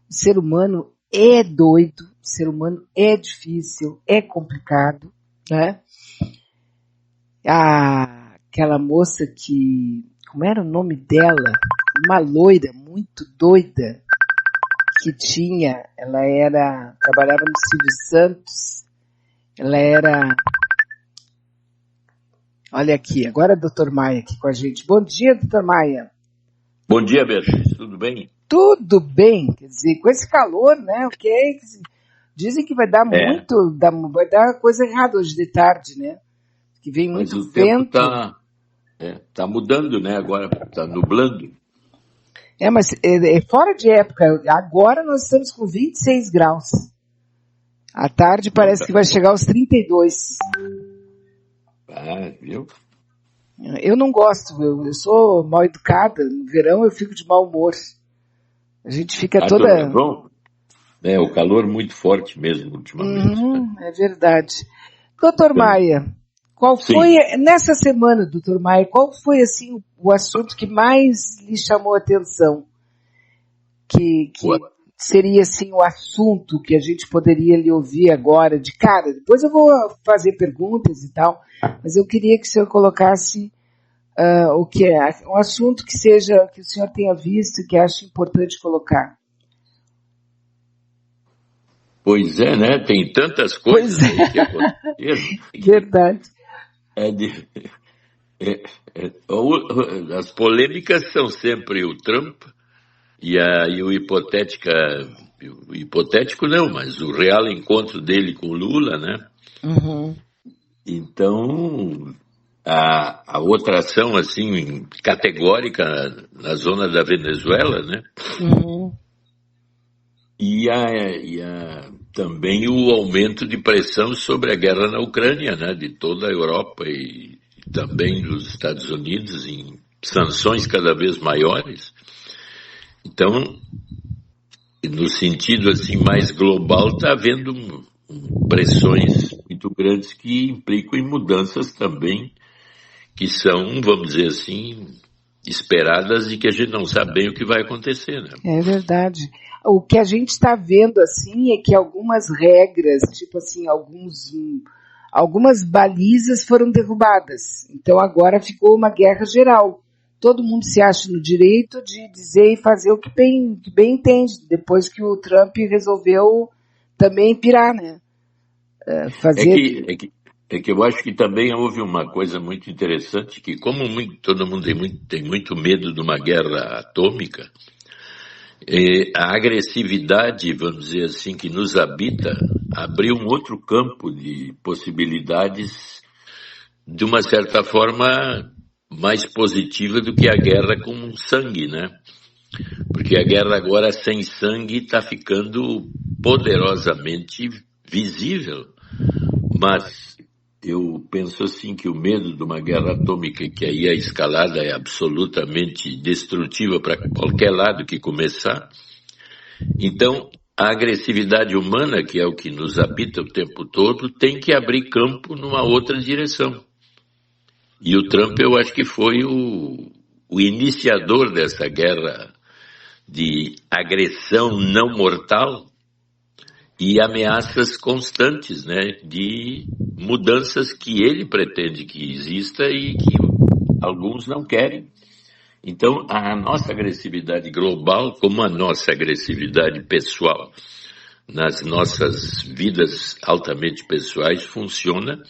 o ser humano é doido, o ser humano é difícil, é complicado, né? Aquela moça que, como era o nome dela? Uma loira muito doida que trabalhava no Silvio Santos, ela era, olha aqui, agora é o Dr. Maia aqui com a gente. Bom dia, Dr. Maia. Bom dia, Beatriz, tudo bem? Tudo bem, quer dizer, com esse calor, né, ok? Dizem que vai dar vai dar coisa errada hoje de tarde, né? Que vem muito Mas o vento. tempo tá mudando, né? Agora tá nublando. Mas é fora de época. Agora nós estamos com 26 graus. À tarde parece que vai chegar aos 32. Viu? Eu não gosto, eu sou mal educada. No verão eu fico de mau humor. A gente fica toda... É bom. O calor muito forte mesmo ultimamente. É verdade. Doutor Maia, qual foi, nessa semana, doutor Maia, qual foi assim o assunto que mais lhe chamou a atenção? Que seria assim o assunto que a gente poderia lhe ouvir agora de cara? Depois eu vou fazer perguntas e tal, mas eu queria que o senhor colocasse o que é um assunto que o senhor tenha visto e que acha importante colocar. Pois é, né? Tem tantas coisas aí que aconteceram. Verdade. As polêmicas são sempre o Trump e o hipotético não, mas o real encontro dele com o Lula, né? Uhum. Então, a outra ação, assim, categórica na zona da Venezuela, né? Uhum. E também o aumento de pressão sobre a guerra na Ucrânia, né? De toda a Europa e também dos Estados Unidos em sanções cada vez maiores. Então, no sentido assim mais global, está havendo pressões muito grandes que implicam em mudanças também que são, vamos dizer assim, esperadas e que a gente não sabe bem o que vai acontecer, né? É verdade. O que a gente está vendo assim é que algumas regras, tipo assim, algumas balizas foram derrubadas. Então agora ficou uma guerra geral. Todo mundo se acha no direito de dizer e fazer o que bem entende, depois que o Trump resolveu também pirar, né? É que eu acho que também houve uma coisa muito interessante, que como todo mundo tem muito medo de uma guerra atômica, a agressividade, vamos dizer assim, que nos habita, abriu um outro campo de possibilidades, de uma certa forma, mais positiva do que a guerra com sangue, né? Porque a guerra agora sem sangue está ficando poderosamente visível. Mas eu penso assim que o medo de uma guerra atômica, que aí a escalada é absolutamente destrutiva para qualquer lado que começar. Então, a agressividade humana, que é o que nos habita o tempo todo, tem que abrir campo numa outra direção. E o Trump, eu acho que foi o iniciador dessa guerra de agressão não mortal e ameaças constantes, né, de mudanças que ele pretende que exista e que alguns não querem. Então, a nossa agressividade global, como a nossa agressividade pessoal, nas nossas vidas altamente pessoais, funciona.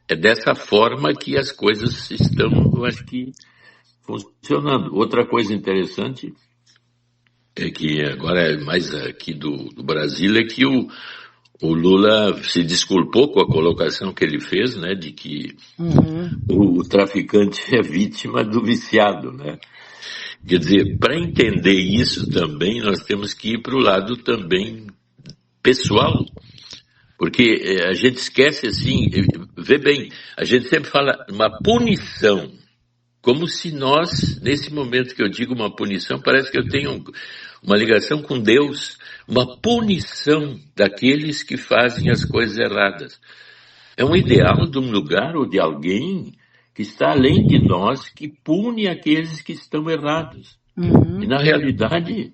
É dessa forma que as coisas estão, eu acho que, funcionando. Outra coisa interessante é que agora é mais aqui do Brasil, é que o Lula se desculpou com a colocação que ele fez, né, de que o traficante é vítima do viciado, né? Quer dizer, para entender isso também, nós temos que ir para o lado também pessoal. Porque a gente esquece assim, vê bem, a gente sempre fala uma punição, como se nós, nesse momento que eu digo uma punição, parece que eu tenho uma ligação com Deus, uma punição daqueles que fazem as coisas erradas. É um ideal de um lugar ou de alguém que está além de nós, que pune aqueles que estão errados. E na realidade,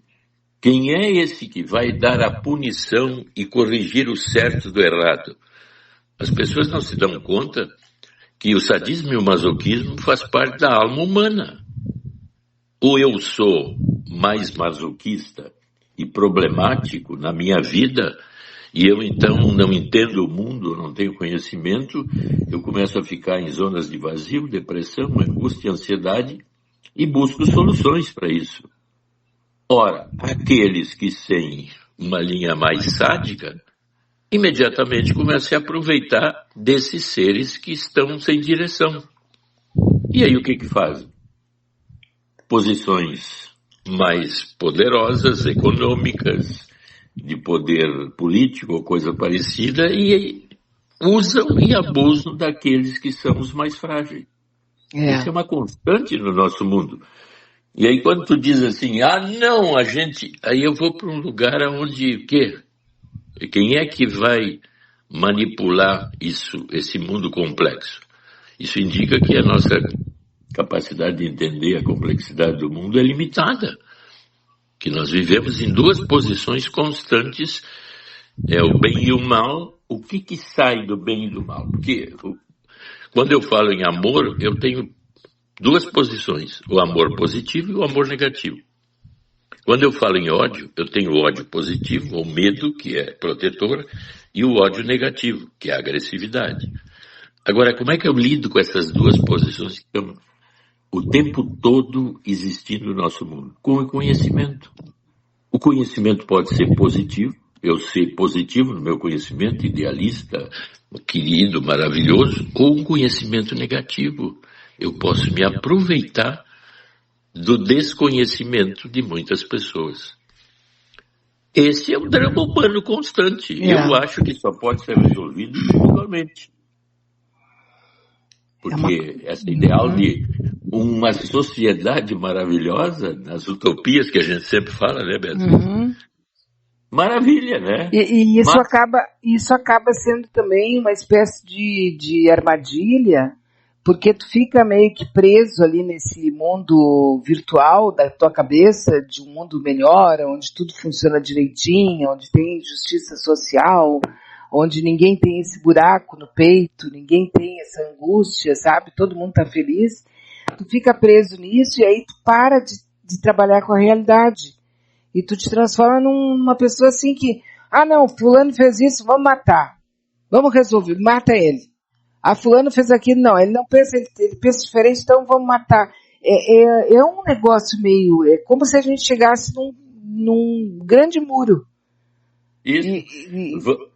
Quem é esse que vai dar a punição e corrigir o certo do errado? As pessoas não se dão conta que o sadismo e o masoquismo faz parte da alma humana. Ou eu sou mais masoquista e problemático na minha vida, e eu então não entendo o mundo, não tenho conhecimento, eu começo a ficar em zonas de vazio, depressão, angústia, ansiedade, e busco soluções para isso. Ora, aqueles que têm uma linha mais sádica, imediatamente começam a aproveitar desses seres que estão sem direção. E aí o que fazem? Posições mais poderosas, econômicas, de poder político ou coisa parecida, e usam e abusam daqueles que são os mais frágeis. Isso é uma constante no nosso mundo. E aí quando tu diz assim, não, aí eu vou para um lugar onde, o quê? Quem é que vai manipular isso, esse mundo complexo? Isso indica que a nossa capacidade de entender a complexidade do mundo é limitada. Que nós vivemos em duas posições constantes, é o bem e o mal. O que sai do bem e do mal? Porque quando eu falo em amor, eu tenho duas posições, o amor positivo e o amor negativo. Quando eu falo em ódio, eu tenho o ódio positivo, o medo, que é protetor, e o ódio negativo, que é a agressividade. Agora, como é que eu lido com essas duas posições que estão o tempo todo existindo no nosso mundo? Com o conhecimento. O conhecimento pode ser positivo, eu ser positivo no meu conhecimento, idealista, querido, maravilhoso, ou um conhecimento negativo. Eu posso me aproveitar do desconhecimento de muitas pessoas. Esse é um drama humano constante. Eu acho que só pode ser resolvido individualmente. Porque esse ideal de uma sociedade maravilhosa, nas utopias que a gente sempre fala, né, Beto? Maravilha, né? E isso acaba sendo também uma espécie de armadilha, porque tu fica meio que preso ali nesse mundo virtual da tua cabeça, de um mundo melhor, onde tudo funciona direitinho, onde tem justiça social, onde ninguém tem esse buraco no peito, ninguém tem essa angústia, sabe? Todo mundo tá feliz. Tu fica preso nisso e aí tu para de trabalhar com a realidade. E tu te transforma numa pessoa assim que, não, fulano fez isso, vamos matar. Vamos resolver, mata ele. Fulano fez aquilo, não, ele não pensa, ele pensa diferente, então vamos matar. É um negócio meio, é como se a gente chegasse num grande muro. Isso.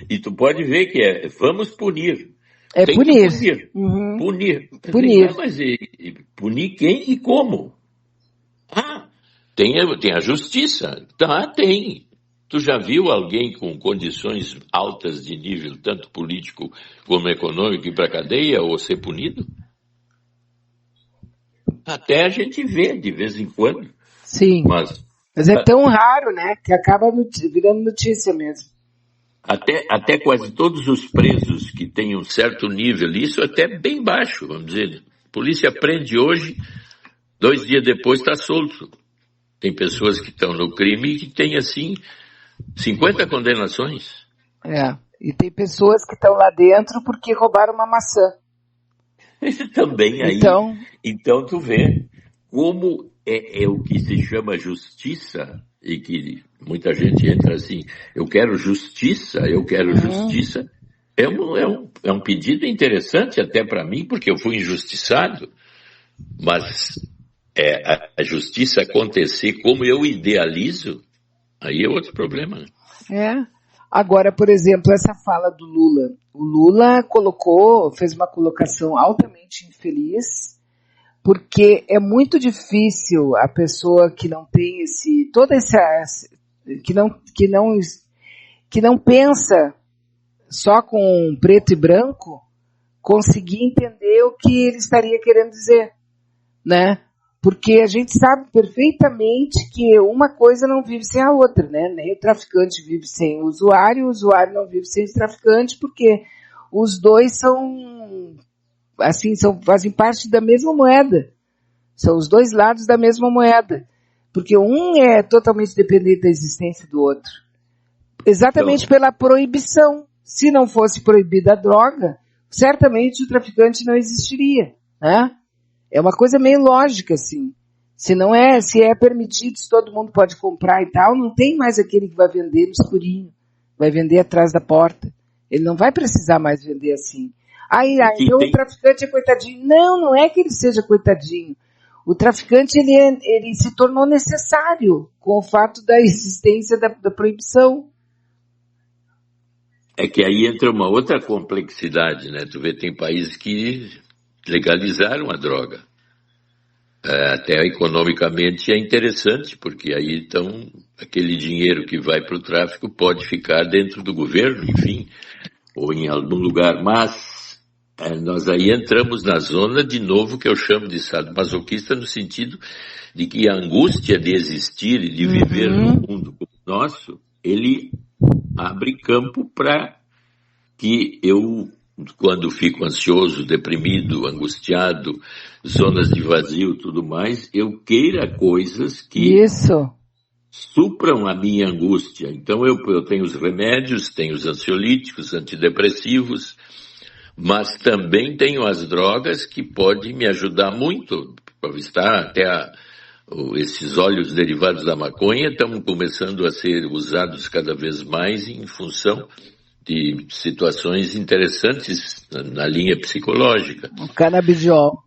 E tu pode ver que vamos punir. Tem punir. Que punir. Punir. Punir. Mas punir quem e como? Tem a justiça. Tem. Tu já viu alguém com condições altas de nível, tanto político como econômico, ir para a cadeia ou ser punido? Até a gente vê, de vez em quando. Sim. Mas é tão raro, né, que acaba virando notícia mesmo. Até quase todos os presos que têm um certo nível, isso até bem baixo, vamos dizer. A polícia prende hoje, 2 dias depois está solto. Tem pessoas que estão no crime e que têm, assim, 50 condenações. E tem pessoas que estão lá dentro porque roubaram uma maçã. Também aí. Então tu vê como é o que se chama justiça, e que muita gente entra assim, eu quero justiça. É um pedido interessante até para mim, porque eu fui injustiçado, mas a justiça acontecer como eu idealizo, aí é outro problema. Agora, por exemplo, essa fala do Lula. O Lula fez uma colocação altamente infeliz, porque é muito difícil a pessoa que não tem que não pensa só com preto e branco, conseguir entender o que ele estaria querendo dizer, né? Porque a gente sabe perfeitamente que uma coisa não vive sem a outra, né? Nem o traficante vive sem o usuário não vive sem o traficante, porque os dois fazem parte da mesma moeda. São os dois lados da mesma moeda. Porque um é totalmente dependente da existência do outro. Exatamente pela proibição. Se não fosse proibida a droga, certamente o traficante não existiria, né? É uma coisa meio lógica, assim. Se é permitido, se todo mundo pode comprar e tal, não tem mais aquele que vai vender no escurinho, vai vender atrás da porta. Ele não vai precisar mais vender assim. Então o traficante é coitadinho. Não, não é que ele seja coitadinho. O traficante, ele se tornou necessário com o fato da existência da proibição. É que aí entra uma outra complexidade, né? Tu vê, tem países que legalizaram a droga. Até economicamente é interessante, porque aí então aquele dinheiro que vai para o tráfico pode ficar dentro do governo, enfim, ou em algum lugar. Mas nós aí entramos na zona, de novo, que eu chamo de sadomasoquista, no sentido de que a angústia de existir e de viver num mundo como o nosso, ele abre campo para que eu, quando fico ansioso, deprimido, angustiado, zonas de vazio, tudo mais, eu queira coisas que supram a minha angústia. Então eu tenho os remédios, tenho os ansiolíticos, antidepressivos, mas também tenho as drogas que podem me ajudar muito. Para estar até esses óleos derivados da maconha estão começando a ser usados cada vez mais em função de situações interessantes na linha psicológica. O canabidiol.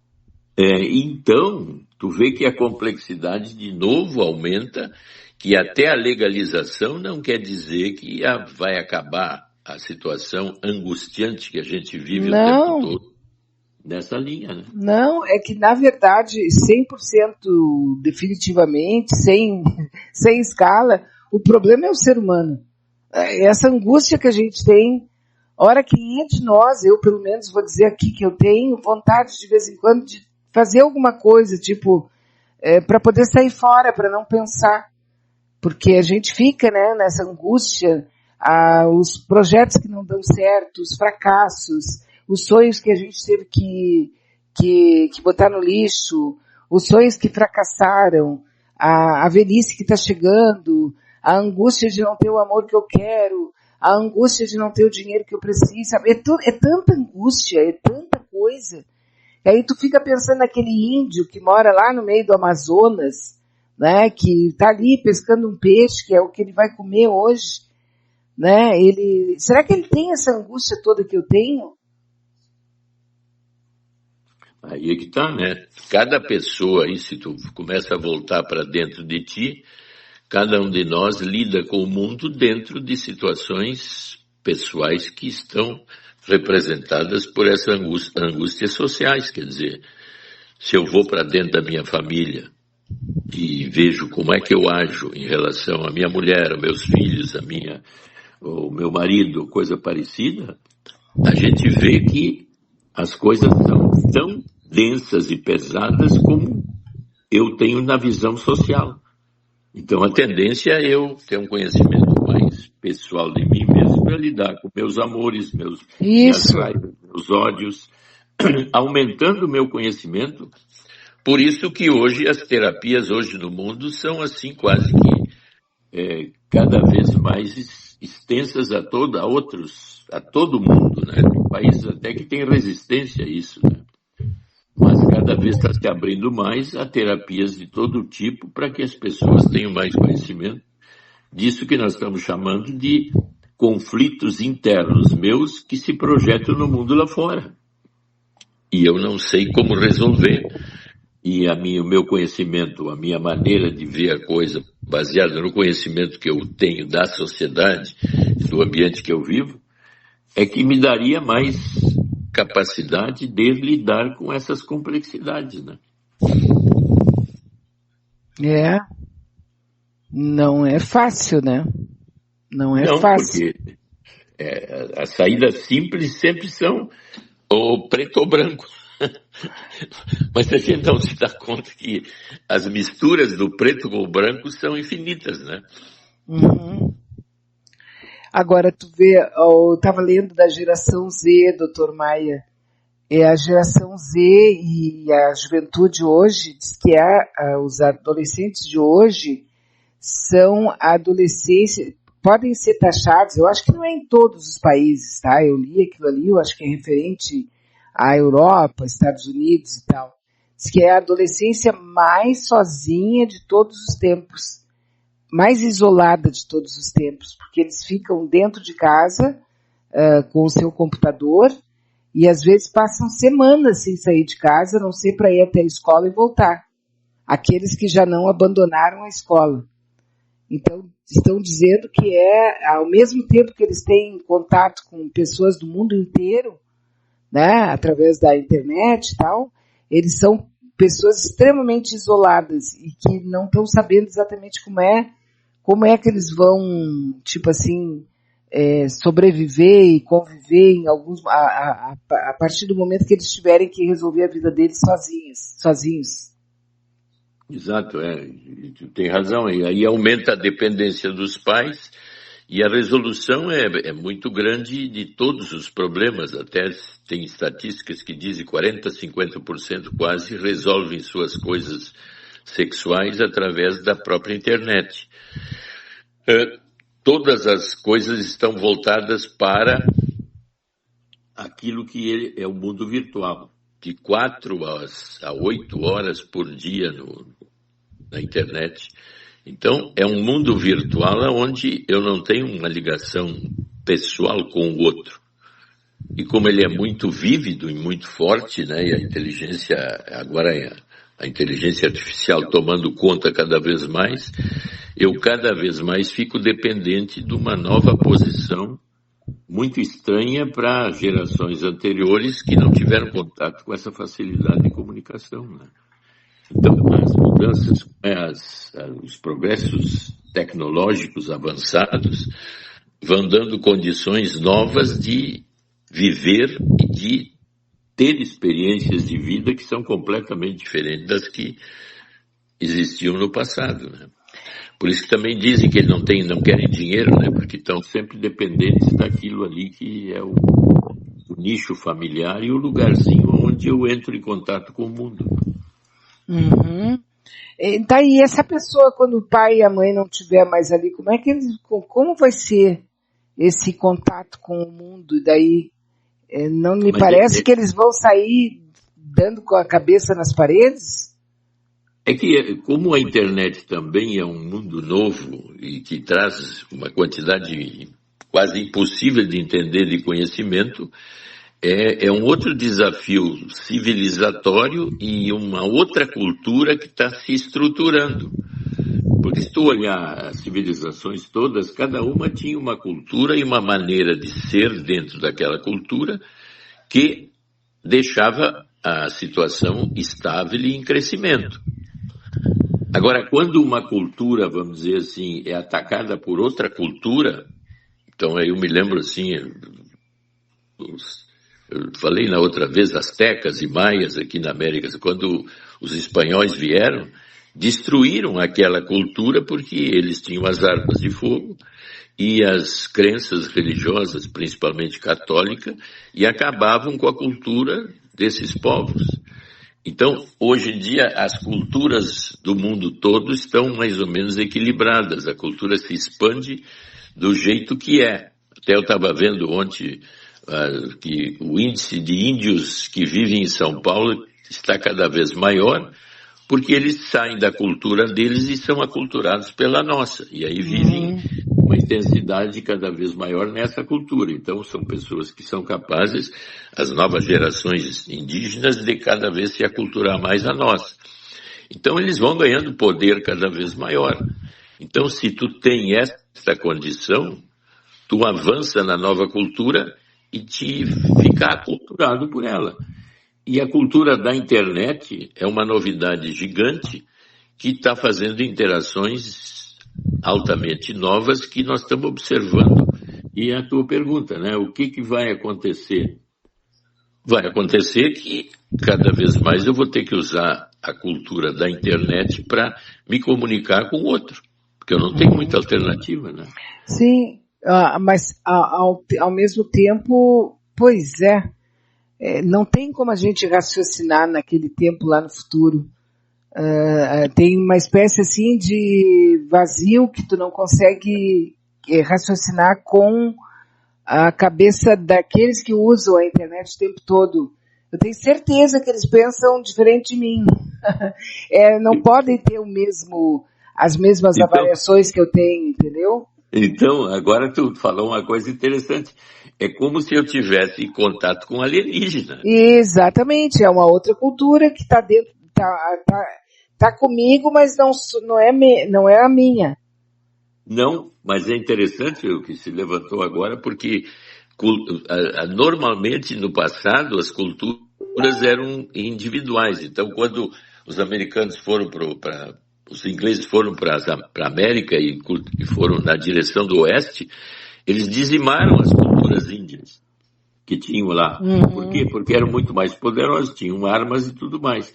Então, tu vê que a complexidade de novo aumenta, que até a legalização não quer dizer que vai acabar a situação angustiante que a gente vive o tempo todo nessa linha, né? Não, é que na verdade 100% definitivamente, sem escala, o problema é o ser humano. Essa angústia que a gente tem, hora que ia de nós, eu pelo menos vou dizer aqui que eu tenho vontade de vez em quando de fazer alguma coisa, tipo, para poder sair fora, para não pensar. Porque a gente fica, né, nessa angústia, os projetos que não dão certo, os fracassos, os sonhos que a gente teve que botar no lixo, os sonhos que fracassaram, a velhice que está chegando, a angústia de não ter o amor que eu quero, a angústia de não ter o dinheiro que eu preciso, sabe? É tanta angústia, é tanta coisa. E aí tu fica pensando naquele índio que mora lá no meio do Amazonas, né, que está ali pescando um peixe, que é o que ele vai comer hoje, né? Será que ele tem essa angústia toda que eu tenho? Aí é que tá, né? Cada pessoa aí, se tu começa a voltar para dentro de ti, cada um de nós lida com o mundo dentro de situações pessoais que estão representadas por essa angústias sociais. Quer dizer, se eu vou para dentro da minha família e vejo como é que eu ajo em relação à minha mulher, aos meus filhos, o meu marido, coisa parecida, a gente vê que as coisas são tão densas e pesadas como eu tenho na visão social. Então a tendência é eu ter um conhecimento mais pessoal de mim mesmo para lidar com meus amores, minhas raivas, meus ódios, aumentando o meu conhecimento. Por isso que hoje as terapias hoje no mundo são assim quase que cada vez mais extensas a todo mundo, né? Tem países até que têm resistência a isso, né? Mas cada vez está se abrindo mais a terapias de todo tipo para que as pessoas tenham mais conhecimento disso que nós estamos chamando de conflitos internos meus que se projetam no mundo lá fora. E eu não sei como resolver. E o meu conhecimento, a minha maneira de ver a coisa baseada no conhecimento que eu tenho da sociedade, do ambiente que eu vivo, é que me daria mais capacidade de lidar com essas complexidades, né? Não é fácil, né? Não fácil. Porque as saídas simples sempre são ou preto ou branco. Mas a gente não se dá conta que as misturas do preto com o branco são infinitas, né? Uhum. Agora, tu vê, eu estava lendo da geração Z, Dr. Maia, É a geração Z e a juventude hoje, diz que os adolescentes de hoje são adolescentes, podem ser taxados, eu acho que não é em todos os países, tá? Eu li aquilo ali, eu acho que é referente à Europa, Estados Unidos e tal. Diz que é a adolescência mais sozinha de todos os tempos, mais isolada de todos os tempos, porque eles ficam dentro de casa com o seu computador e às vezes passam semanas sem sair de casa, a não ser para ir até a escola e voltar. Aqueles que já não abandonaram a escola. Então, estão dizendo que ao mesmo tempo que eles têm contato com pessoas do mundo inteiro, né, através da internet e tal, eles são pessoas extremamente isoladas e que não estão sabendo exatamente como é que eles vão, tipo assim, sobreviver e conviver em a partir do momento que eles tiverem que resolver a vida deles sozinhos. Exato, tem razão. E aí aumenta a dependência dos pais e a resolução é muito grande de todos os problemas. Até tem estatísticas que dizem 40%, 50% quase resolvem suas coisas sexuais através da própria internet. Todas as coisas estão voltadas para aquilo que é o mundo virtual. De 4 a 8 horas por dia na internet. Então, é um mundo virtual onde eu não tenho uma ligação pessoal com o outro. E como ele é muito vívido e muito forte, né, e a inteligência artificial tomando conta cada vez mais, eu cada vez mais fico dependente de uma nova posição muito estranha para gerações anteriores que não tiveram contato com essa facilidade de comunicação, né? Então, as mudanças, os progressos tecnológicos avançados vão dando condições novas de viver e de ter experiências de vida que são completamente diferentes das que existiam no passado, né? Por isso que também dizem que eles não querem dinheiro, né? Porque estão sempre dependentes daquilo ali que é o nicho familiar e o lugarzinho onde eu entro em contato com o mundo. Uhum. Tá, e essa pessoa, quando o pai e a mãe não estiver mais ali, como vai ser esse contato com o mundo? E daí, não me parece que eles vão sair dando com a cabeça nas paredes? É que, como a internet também é um mundo novo e que traz uma quantidade quase impossível de entender de conhecimento, é um outro desafio civilizatório e uma outra cultura que está se estruturando. Porque se tu olhar as civilizações todas, cada uma tinha uma cultura e uma maneira de ser dentro daquela cultura que deixava a situação estável e em crescimento. Agora, quando uma cultura, vamos dizer assim, é atacada por outra cultura, então aí eu me lembro assim, eu falei na outra vez, astecas e maias aqui na América, quando os espanhóis vieram, destruíram aquela cultura porque eles tinham as armas de fogo e as crenças religiosas, principalmente católica, e acabavam com a cultura desses povos. Então, hoje em dia, as culturas do mundo todo estão mais ou menos equilibradas. A cultura se expande do jeito que é. Até eu estava vendo ontem que o índice de índios que vivem em São Paulo está cada vez maior, porque eles saem da cultura deles e são aculturados pela nossa. E aí vivem uma intensidade cada vez maior nessa cultura. Então são pessoas que são capazes, as novas gerações indígenas, de cada vez se aculturar mais a nós. Então eles vão ganhando poder cada vez maior. Então se tu tem essa condição, tu avança na nova cultura e te fica aculturado por ela. E a cultura da internet é uma novidade gigante que está fazendo interações altamente novas que nós estamos observando. E a tua pergunta, né? O que vai acontecer? Vai acontecer que cada vez mais eu vou ter que usar a cultura da internet para me comunicar com o outro, porque eu não tenho muita alternativa, né? Sim, mas ao mesmo tempo, pois é, não tem como a gente raciocinar naquele tempo lá no futuro. Tem uma espécie assim de vazio que tu não consegue raciocinar com a cabeça daqueles que usam a internet o tempo todo. Eu tenho certeza que eles pensam diferente de mim. Não podem ter as mesmas avaliações que eu tenho, entendeu? Então, agora tu falou uma coisa interessante. É como se eu tivesse em contato com alienígena. Exatamente, é uma outra cultura que está dentro, tá comigo, mas não é a minha. Não, mas é interessante o que se levantou agora, porque normalmente no passado as culturas eram individuais. Então, quando os americanos os ingleses foram para a América e foram na direção do oeste, eles dizimaram as culturas índias que tinham lá. Uhum. Por quê? Porque eram muito mais poderosos, tinham armas e tudo mais.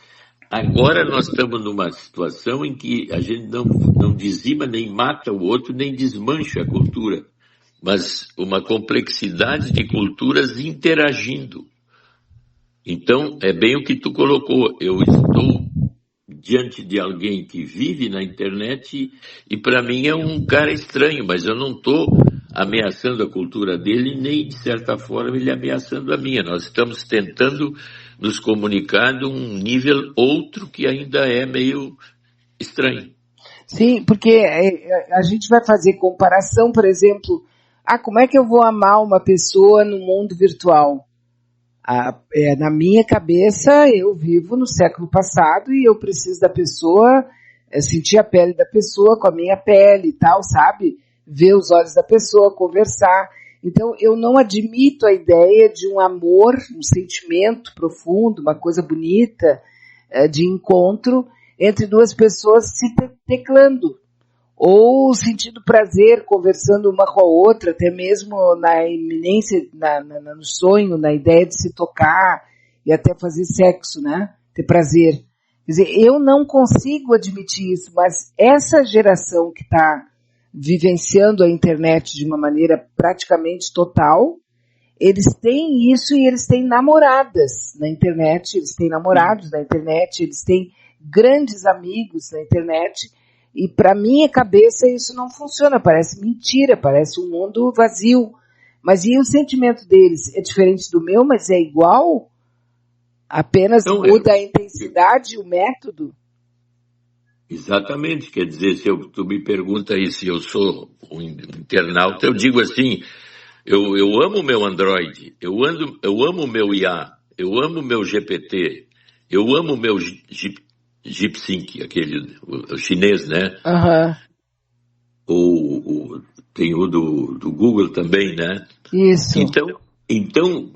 Agora nós estamos numa situação em que a gente não dizima, nem mata o outro, nem desmancha a cultura, mas uma complexidade de culturas interagindo. Então, é bem o que tu colocou. Eu estou diante de alguém que vive na internet e para mim é um cara estranho, mas eu não estou ameaçando a cultura dele, nem de certa forma ele ameaçando a minha. Nós estamos tentando nos comunicar de um nível outro que ainda é meio estranho. Sim, porque a gente vai fazer comparação, por exemplo, como é que eu vou amar uma pessoa no mundo virtual? Na minha cabeça, eu vivo no século passado e eu preciso da pessoa, sentir a pele da pessoa com a minha pele e tal, sabe? Ver os olhos da pessoa, conversar. Então, eu não admito a ideia de um amor, um sentimento profundo, uma coisa bonita, de encontro entre duas pessoas se teclando, ou sentindo prazer, conversando uma com a outra, até mesmo na iminência, no sonho, na ideia de se tocar e até fazer sexo, né? Ter prazer. Quer dizer, eu não consigo admitir isso, mas essa geração que está vivenciando a internet de uma maneira praticamente total, eles têm isso e eles têm namoradas na internet, eles têm namorados na internet, eles têm grandes amigos na internet, e para minha cabeça isso não funciona, parece mentira, parece um mundo vazio. Mas e o sentimento deles? É diferente do meu, mas é igual? Apenas muda a intensidade, o método? Exatamente, quer dizer, tu me pergunta aí se eu sou um internauta, eu digo assim, eu amo o meu Android, eu amo o meu IA, eu amo o meu GPT, eu amo o meu GeekSync, o chinês, né? Uhum. Tem o do Google também, né? Isso. Então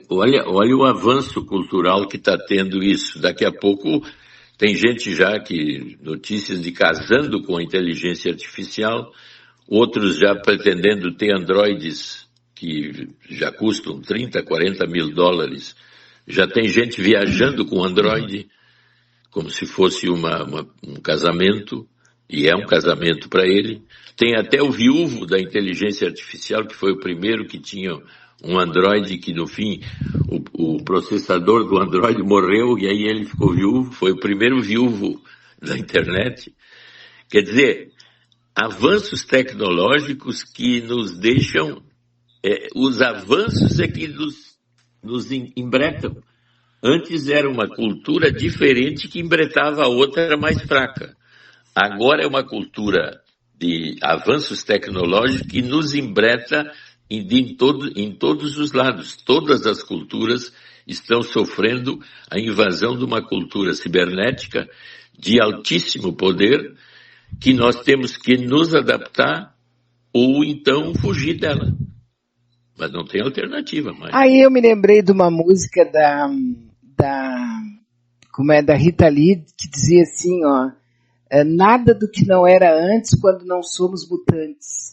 olha o avanço cultural que está tendo isso. Daqui a pouco tem gente já notícias de casando com a inteligência artificial, outros já pretendendo ter androides que já custam 30, 40 mil dólares. Já tem gente viajando com Android, como se fosse um casamento, e é um casamento para ele. Tem até o viúvo da inteligência artificial, que foi o primeiro que tinha um Android, que no fim o processador do Android morreu e aí ele ficou viúvo, foi o primeiro viúvo da internet. Quer dizer, avanços tecnológicos que nos deixam, os avanços é que nos embretam. Antes era uma cultura diferente que embretava a outra, era mais fraca. Agora é uma cultura de avanços tecnológicos que nos embreta em todos os lados. Todas as culturas estão sofrendo a invasão de uma cultura cibernética de altíssimo poder que nós temos que nos adaptar ou então fugir dela. Mas não tem alternativa mais. Aí eu me lembrei de uma música da Rita Lee, que dizia assim, nada do que não era antes quando não somos mutantes.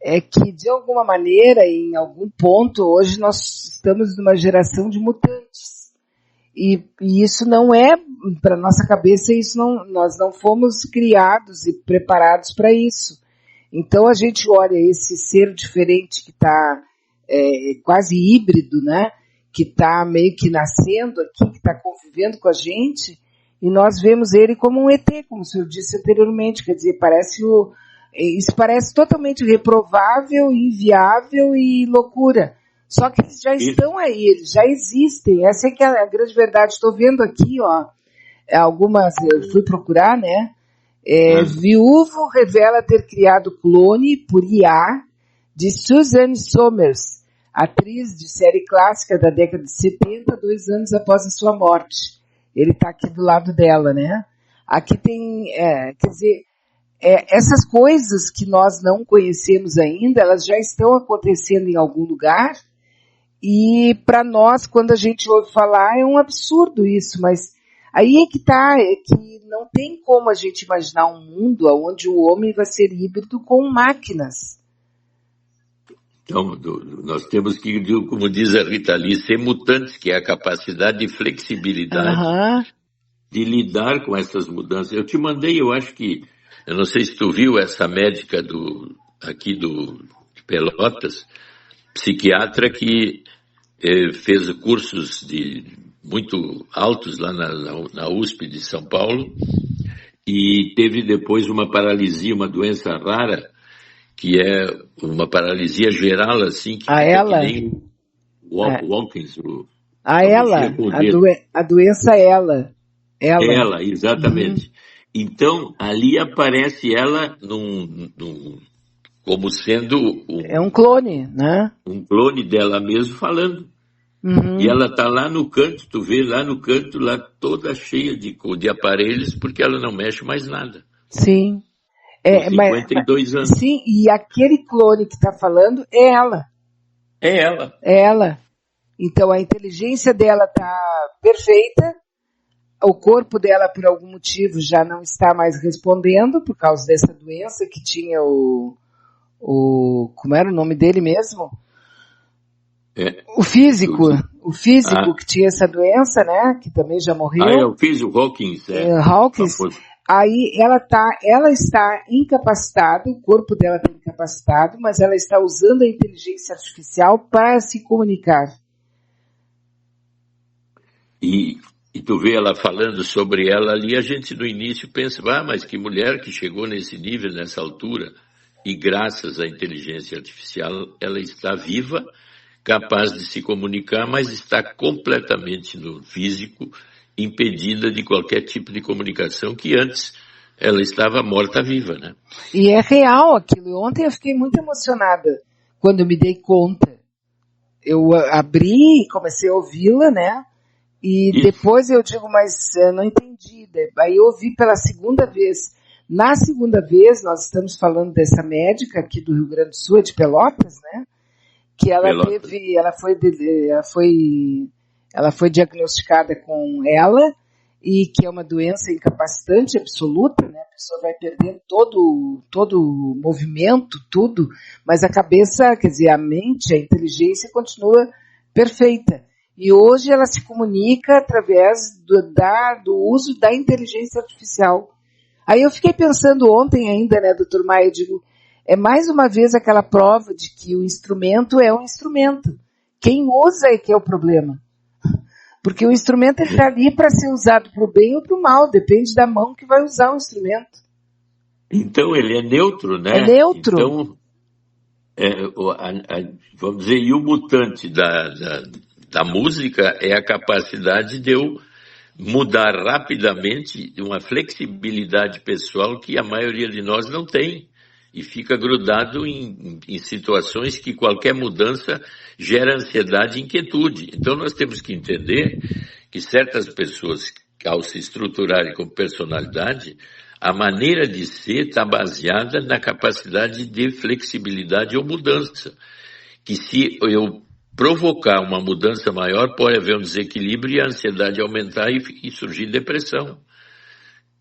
É que, de alguma maneira, em algum ponto, hoje nós estamos numa geração de mutantes. E isso não é, para nossa cabeça, nós não fomos criados e preparados para isso. Então a gente olha esse ser diferente que está quase híbrido, né? que está meio que nascendo aqui, que está convivendo com a gente, e nós vemos ele como um ET, como o senhor disse anteriormente, quer dizer, isso parece totalmente reprovável, inviável e loucura. Só que eles já estão aí, eles já existem, essa é que é a grande verdade. Estou vendo aqui, ó, algumas, eu fui procurar, né? Viúvo revela ter criado clone por IA de Suzanne Somers, atriz de série clássica da década de 70, 2 anos após a sua morte. Ele está aqui do lado dela, né? Aqui tem, quer dizer, essas coisas que nós não conhecemos ainda, elas já estão acontecendo em algum lugar, e para nós, quando a gente ouve falar, é um absurdo isso, mas aí é que tá, é que não tem como a gente imaginar um mundo onde o homem vai ser híbrido com máquinas. Então, nós temos que, como diz a Rita Lee, ser mutantes, que é a capacidade de flexibilidade de lidar com essas mudanças. Eu te mandei, eu não sei se tu viu essa médica aqui de Pelotas, psiquiatra que fez cursos muito altos lá na USP de São Paulo e teve depois uma paralisia, uma doença rara, que é uma paralisia geral, assim, que ela? Que nem Watkins. A doença ela. Ela, exatamente. Então, ali aparece ela como sendo um clone, né? Um clone dela mesmo falando. E ela está lá no canto, tu vê lá no canto, lá toda cheia de aparelhos, porque ela não mexe mais nada. Sim. Com 52 anos. Sim, e aquele clone que está falando é ela. É ela. É ela. Então a inteligência dela está perfeita, o corpo dela por algum motivo já não está mais respondendo por causa dessa doença que tinha como era o nome dele mesmo? O físico que tinha essa doença, né? Que também já morreu. O físico, Hawkins. Hawkins. Aí ela está incapacitada, o corpo dela está incapacitado, mas ela está usando a inteligência artificial para se comunicar. E tu vê ela falando sobre ela ali, a gente no início pensa, mas que mulher que chegou nesse nível, nessa altura, e graças à inteligência artificial, ela está viva, capaz de se comunicar, mas está completamente no físico, impedida de qualquer tipo de comunicação, que antes ela estava morta-viva, né? E é real aquilo. Ontem eu fiquei muito emocionada quando eu me dei conta. Eu abri e comecei a ouvi-la, né? E depois eu digo, mas eu não entendi. Aí eu ouvi pela segunda vez. Na segunda vez, nós estamos falando dessa médica aqui do Rio Grande do Sul, de Pelotas, né? Que ela foi diagnosticada com ela, e que é uma doença incapacitante absoluta, né? A pessoa vai perdendo todo o movimento, tudo, mas a cabeça, quer dizer, a mente, a inteligência continua perfeita. E hoje ela se comunica através do uso da inteligência artificial. Aí eu fiquei pensando ontem ainda, né, doutor Maia, eu digo, é mais uma vez aquela prova de que o instrumento é um instrumento. Quem usa é que é o problema. Porque o instrumento está ali para ser usado para o bem ou para o mal, depende da mão que vai usar o instrumento. Então ele é neutro, né? É neutro. Então, vamos dizer, e o mutante da música é a capacidade de eu mudar rapidamente, uma flexibilidade pessoal que a maioria de nós não tem. E fica grudado em situações que qualquer mudança gera ansiedade e inquietude. Então nós temos que entender que certas pessoas, ao se estruturarem como personalidade, a maneira de ser está baseada na capacidade de flexibilidade ou mudança. Que se eu provocar uma mudança maior, pode haver um desequilíbrio e a ansiedade aumentar e surgir depressão.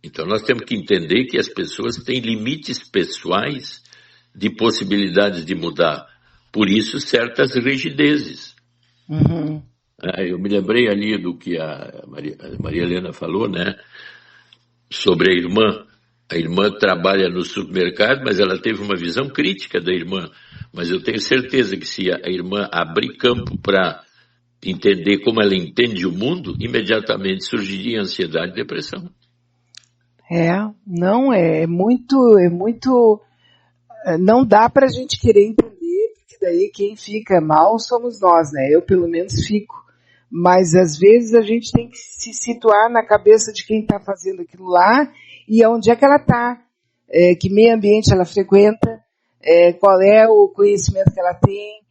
Então nós temos que entender que as pessoas têm limites pessoais de possibilidades de mudar. Por isso, certas rigidezes. Eu me lembrei ali do que a Maria Helena falou, né? Sobre a irmã. A irmã trabalha no supermercado, mas ela teve uma visão crítica da irmã. Mas eu tenho certeza que se a irmã abrir campo para entender como ela entende o mundo, imediatamente surgiria ansiedade e depressão. Não, é muito, não dá pra gente querer entender, porque daí quem fica mal somos nós, né? Eu pelo menos fico. Mas às vezes a gente tem que se situar na cabeça de quem está fazendo aquilo lá e onde é que ela está, que meio ambiente ela frequenta, qual é o conhecimento que ela tem,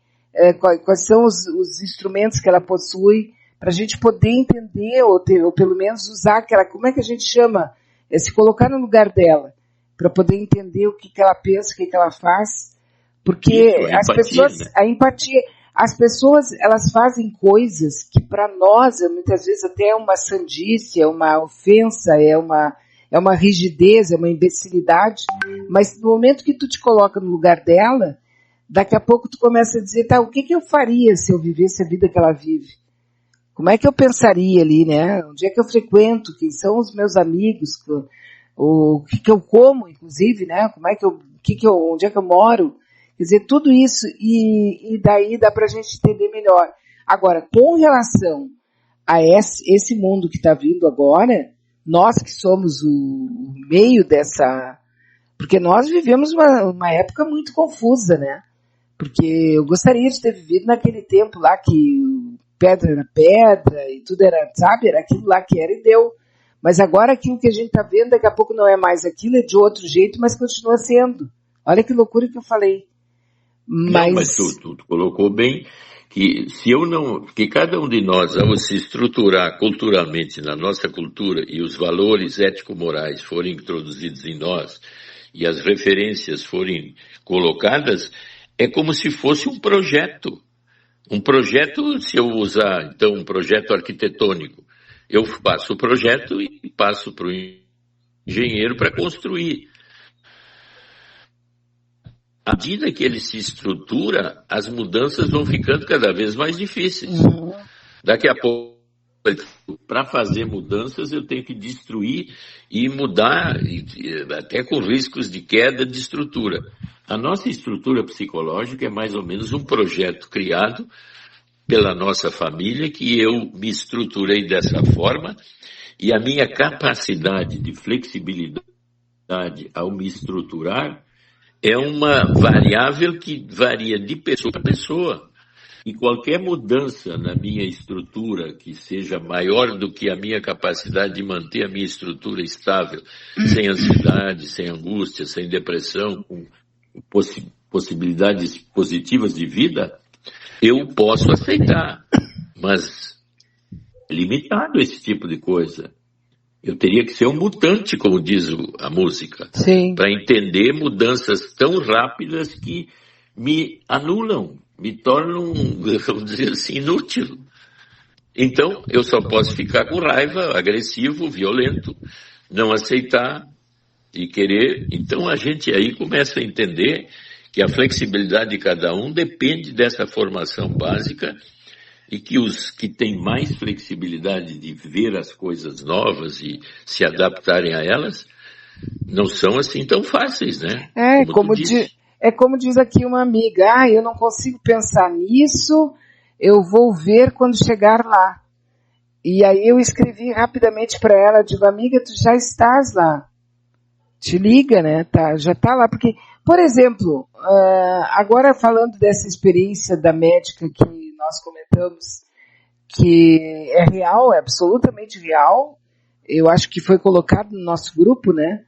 quais são os instrumentos que ela possui, para a gente poder entender ou pelo menos usar aquela, como é que a gente chama, se colocar no lugar dela, para poder entender o que ela pensa, o que ela faz, porque isso, as pessoas, né? A empatia, as pessoas, elas fazem coisas que para nós, muitas vezes até é uma sandice, é uma ofensa, é uma rigidez, é uma imbecilidade, mas no momento que tu te coloca no lugar dela, daqui a pouco tu começa a dizer, tá, o que eu faria se eu vivesse a vida que ela vive? Como é que eu pensaria ali, né? Onde é que eu frequento? Quem são os meus amigos? O que eu como, inclusive, né? Como é que onde é que eu moro? Quer dizer, tudo isso, e daí dá pra gente entender melhor. Agora, com relação a esse mundo que está vindo agora, nós que somos o meio dessa... Porque nós vivemos uma época muito confusa, né? Porque eu gostaria de ter vivido naquele tempo lá que pedra era pedra e tudo era, sabe? Era aquilo lá que era e deu. Mas agora aquilo que a gente está vendo, daqui a pouco não é mais aquilo, é de outro jeito, mas continua sendo. Olha que loucura que eu falei. Mas tu colocou bem que que cada um de nós, ao se estruturar culturalmente na nossa cultura e os valores ético-morais forem introduzidos em nós e as referências forem colocadas, é como se fosse um projeto. Um projeto, se eu usar, então, um projeto arquitetônico, eu faço o projeto e passo para o engenheiro para construir. À medida que ele se estrutura, as mudanças vão ficando cada vez mais difíceis. Daqui a pouco, para fazer mudanças, eu tenho que destruir e mudar, até com riscos de queda de estrutura. A nossa estrutura psicológica é mais ou menos um projeto criado pela nossa família, que eu me estruturei dessa forma, e a minha capacidade de flexibilidade ao me estruturar é uma variável que varia de pessoa para pessoa. E qualquer mudança na minha estrutura que seja maior do que a minha capacidade de manter a minha estrutura estável, sem ansiedade, sem angústia, sem depressão, com possibilidades positivas de vida, eu posso aceitar. Mas é limitado esse tipo de coisa. Eu teria que ser um mutante, como diz a música, para entender mudanças tão rápidas que me anulam, me tornam, vamos dizer assim, inútil. Então, eu só posso ficar com raiva, agressivo, violento, não aceitar e querer. Então, a gente aí começa a entender que a flexibilidade de cada um depende dessa formação básica, e que os que têm mais flexibilidade de ver as coisas novas e se adaptarem a elas, não são assim tão fáceis, né? Como diz aqui uma amiga, eu não consigo pensar nisso, eu vou ver quando chegar lá. E aí eu escrevi rapidamente para ela, digo, amiga, tu já estás lá. Te liga, né? Já tá lá, porque, por exemplo, agora falando dessa experiência da médica que nós comentamos, que é real, é absolutamente real, eu acho que foi colocado no nosso grupo, né,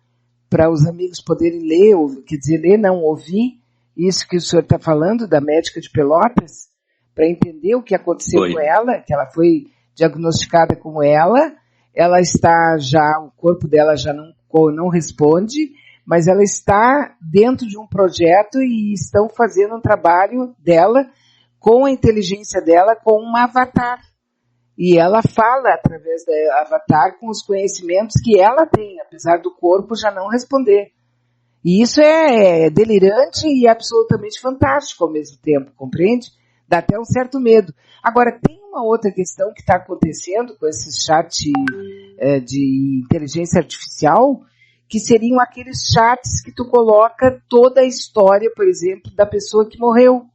para os amigos poderem ler, quer dizer, ler, não ouvir, isso que o senhor está falando, da médica de Pelotas, para entender o que aconteceu com ela, que ela foi diagnosticada como ela está já, o corpo dela já não responde, mas ela está dentro de um projeto e estão fazendo um trabalho dela com a inteligência dela, com um avatar. E ela fala através da avatar com os conhecimentos que ela tem, apesar do corpo já não responder. E isso é delirante e absolutamente fantástico ao mesmo tempo, compreende? Dá até um certo medo. Agora, tem uma outra questão que está acontecendo com esse chat de inteligência artificial, que seriam aqueles chats que tu coloca toda a história, por exemplo, da pessoa que morreu.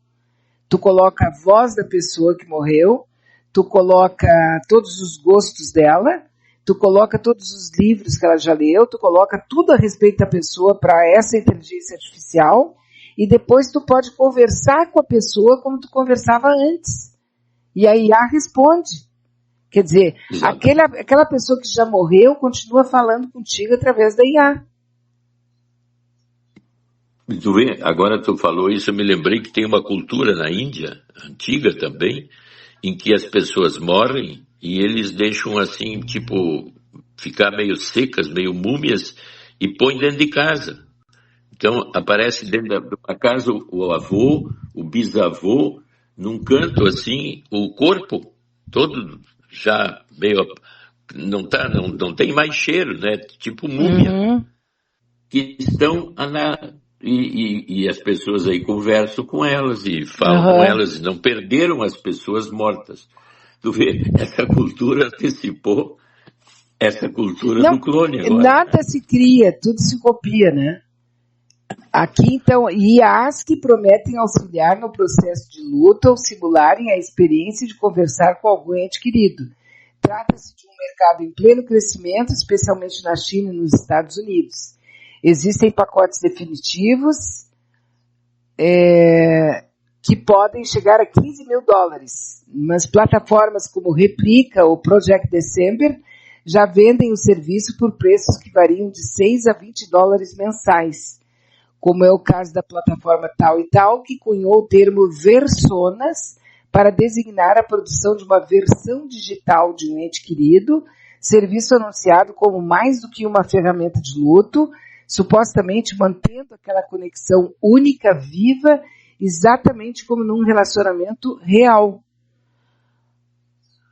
Tu coloca a voz da pessoa que morreu, tu coloca todos os gostos dela, tu coloca todos os livros que ela já leu, tu coloca tudo a respeito da pessoa para essa inteligência artificial, e depois tu pode conversar com a pessoa como tu conversava antes. E a IA responde. Quer dizer, aquela pessoa que já morreu continua falando contigo através da IA. Tu vê, agora tu falou isso, eu me lembrei que tem uma cultura na Índia, antiga também, em que as pessoas morrem e eles deixam assim, tipo, ficar meio secas, meio múmias, e põem dentro de casa. Então, aparece dentro de uma casa o avô, o bisavô, num canto assim, o corpo todo já meio... Não tem mais cheiro, né? Tipo múmia. Uhum. Que estão e as pessoas aí conversam com elas e falam com elas, e não perderam as pessoas mortas. Tu vê, essa cultura antecipou essa cultura do clone agora. Nada se cria, tudo se copia, né? Aqui, então, IAs que prometem auxiliar no processo de luto ou simularem a experiência de conversar com algum ente querido. Trata-se de um mercado em pleno crescimento, especialmente na China e nos Estados Unidos. Existem pacotes definitivos que podem chegar a $15 mil, mas plataformas como Replica ou Project December já vendem o serviço por preços que variam de $6 a $20 mensais, como é o caso da plataforma Tal e Tal, que cunhou o termo Versonas para designar a produção de uma versão digital de um ente querido, serviço anunciado como mais do que uma ferramenta de luto, supostamente mantendo aquela conexão única, viva, exatamente como num relacionamento real.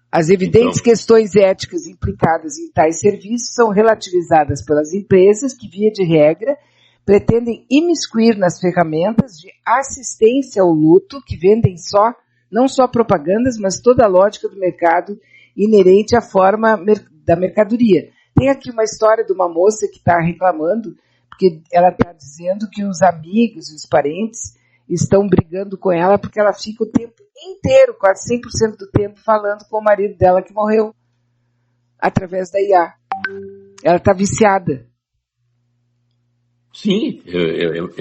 As evidentes questões éticas implicadas em tais serviços são relativizadas pelas empresas que, via de regra, pretendem imiscuir nas ferramentas de assistência ao luto, que vendem não só propagandas, mas toda a lógica do mercado inerente à forma da mercadoria. Tem aqui uma história de uma moça que está reclamando, porque ela está dizendo que os amigos e os parentes estão brigando com ela porque ela fica o tempo inteiro, quase 100% do tempo, falando com o marido dela que morreu, através da IA. Ela está viciada. Sim,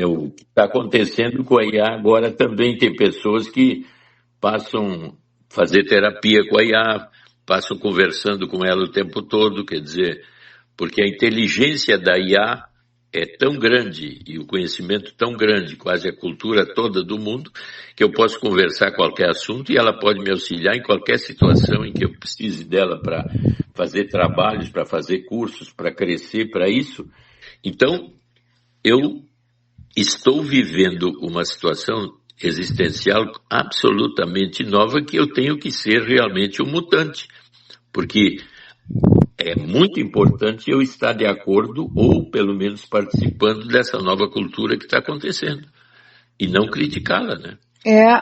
o que está acontecendo com a IA agora também. Tem pessoas que passam a fazer terapia com a IA, passam conversando com ela o tempo todo, quer dizer, porque a inteligência da IA é tão grande e o conhecimento tão grande, quase a cultura toda do mundo, que eu posso conversar qualquer assunto e ela pode me auxiliar em qualquer situação em que eu precise dela para fazer trabalhos, para fazer cursos, para crescer, para isso. Então, eu estou vivendo uma situação existencial absolutamente nova que eu tenho que ser realmente um mutante, porque é muito importante eu estar de acordo ou pelo menos participando dessa nova cultura que está acontecendo e não criticá-la, né?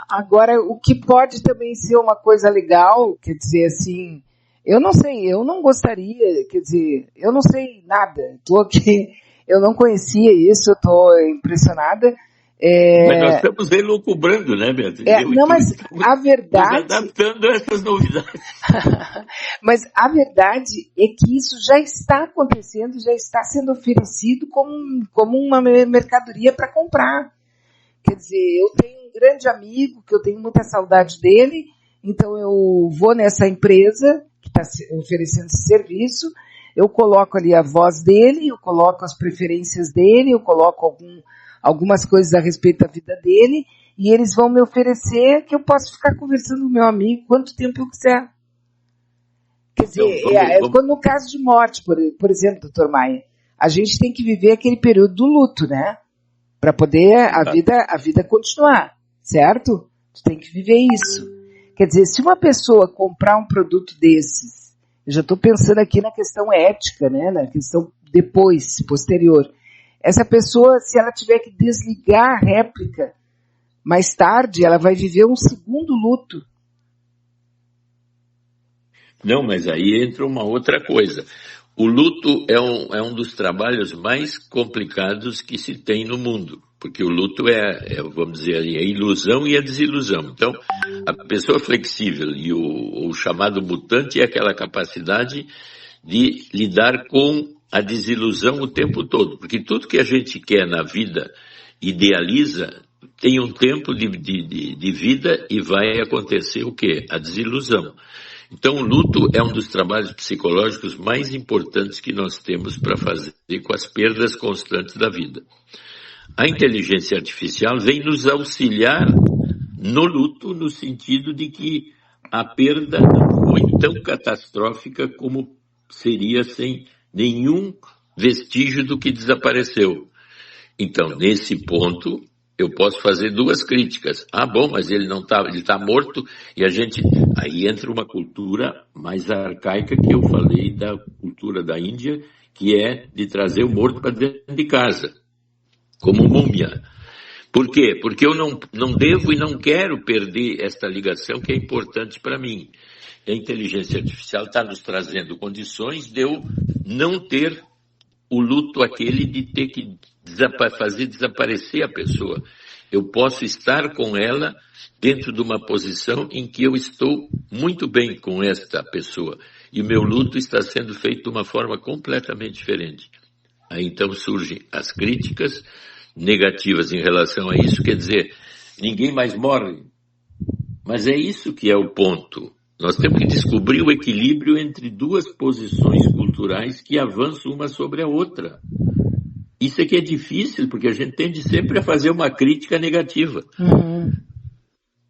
Agora o que pode também ser uma coisa legal, quer dizer assim, eu não sei, eu não gostaria, quer dizer, eu não sei nada, estou aqui, eu não conhecia isso, eu estou impressionada. Mas nós estamos elucubrando, né, Beatriz? Não, mas a verdade... Nos adaptando a essas novidades. Mas a verdade é que isso já está acontecendo, já está sendo oferecido como uma mercadoria para comprar. Quer dizer, eu tenho um grande amigo, que eu tenho muita saudade dele, então eu vou nessa empresa que está oferecendo esse serviço, eu coloco ali a voz dele, eu coloco as preferências dele, eu coloco algumas coisas a respeito da vida dele, e eles vão me oferecer que eu posso ficar conversando com meu amigo quanto tempo eu quiser. Quer dizer, quando no caso de morte, por exemplo, doutor Maia, a gente tem que viver aquele período do luto, né? Para poder a vida continuar, certo? Tu tem que viver isso. Quer dizer, se uma pessoa comprar um produto desses, eu já estou pensando aqui na questão ética, né? Na questão posterior. Essa pessoa, se ela tiver que desligar a réplica mais tarde, ela vai viver um segundo luto. Não, mas aí entra uma outra coisa. O luto é um dos trabalhos mais complicados que se tem no mundo. porque o luto vamos dizer, a ilusão e a desilusão. Então, a pessoa flexível e o chamado mutante é aquela capacidade de lidar com a desilusão o tempo todo, porque tudo que a gente quer na vida, idealiza, tem um tempo de vida e vai acontecer o quê? A desilusão. Então, o luto é um dos trabalhos psicológicos mais importantes que nós temos para fazer com as perdas constantes da vida. A inteligência artificial vem nos auxiliar no luto, no sentido de que a perda não foi tão catastrófica como seria sem nenhum vestígio do que desapareceu. Então, nesse ponto, eu posso fazer duas críticas. Ah, bom, mas ele não tá, ele está morto, e aí entra uma cultura mais arcaica que eu falei da cultura da Índia, que é de trazer o morto para dentro de casa, como múmia. Por quê? Porque eu não devo e não quero perder esta ligação que é importante para mim. A inteligência artificial está nos trazendo condições de eu não ter o luto aquele de ter que fazer desaparecer a pessoa. Eu posso estar com ela dentro de uma posição em que eu estou muito bem com esta pessoa. E o meu luto está sendo feito de uma forma completamente diferente. Aí então surgem as críticas negativas em relação a isso, quer dizer, ninguém mais morre. Mas é isso que é o ponto. Nós temos que descobrir o equilíbrio entre duas posições culturais que avançam uma sobre a outra. Isso é que é difícil, porque a gente tende sempre a fazer uma crítica negativa. Uhum.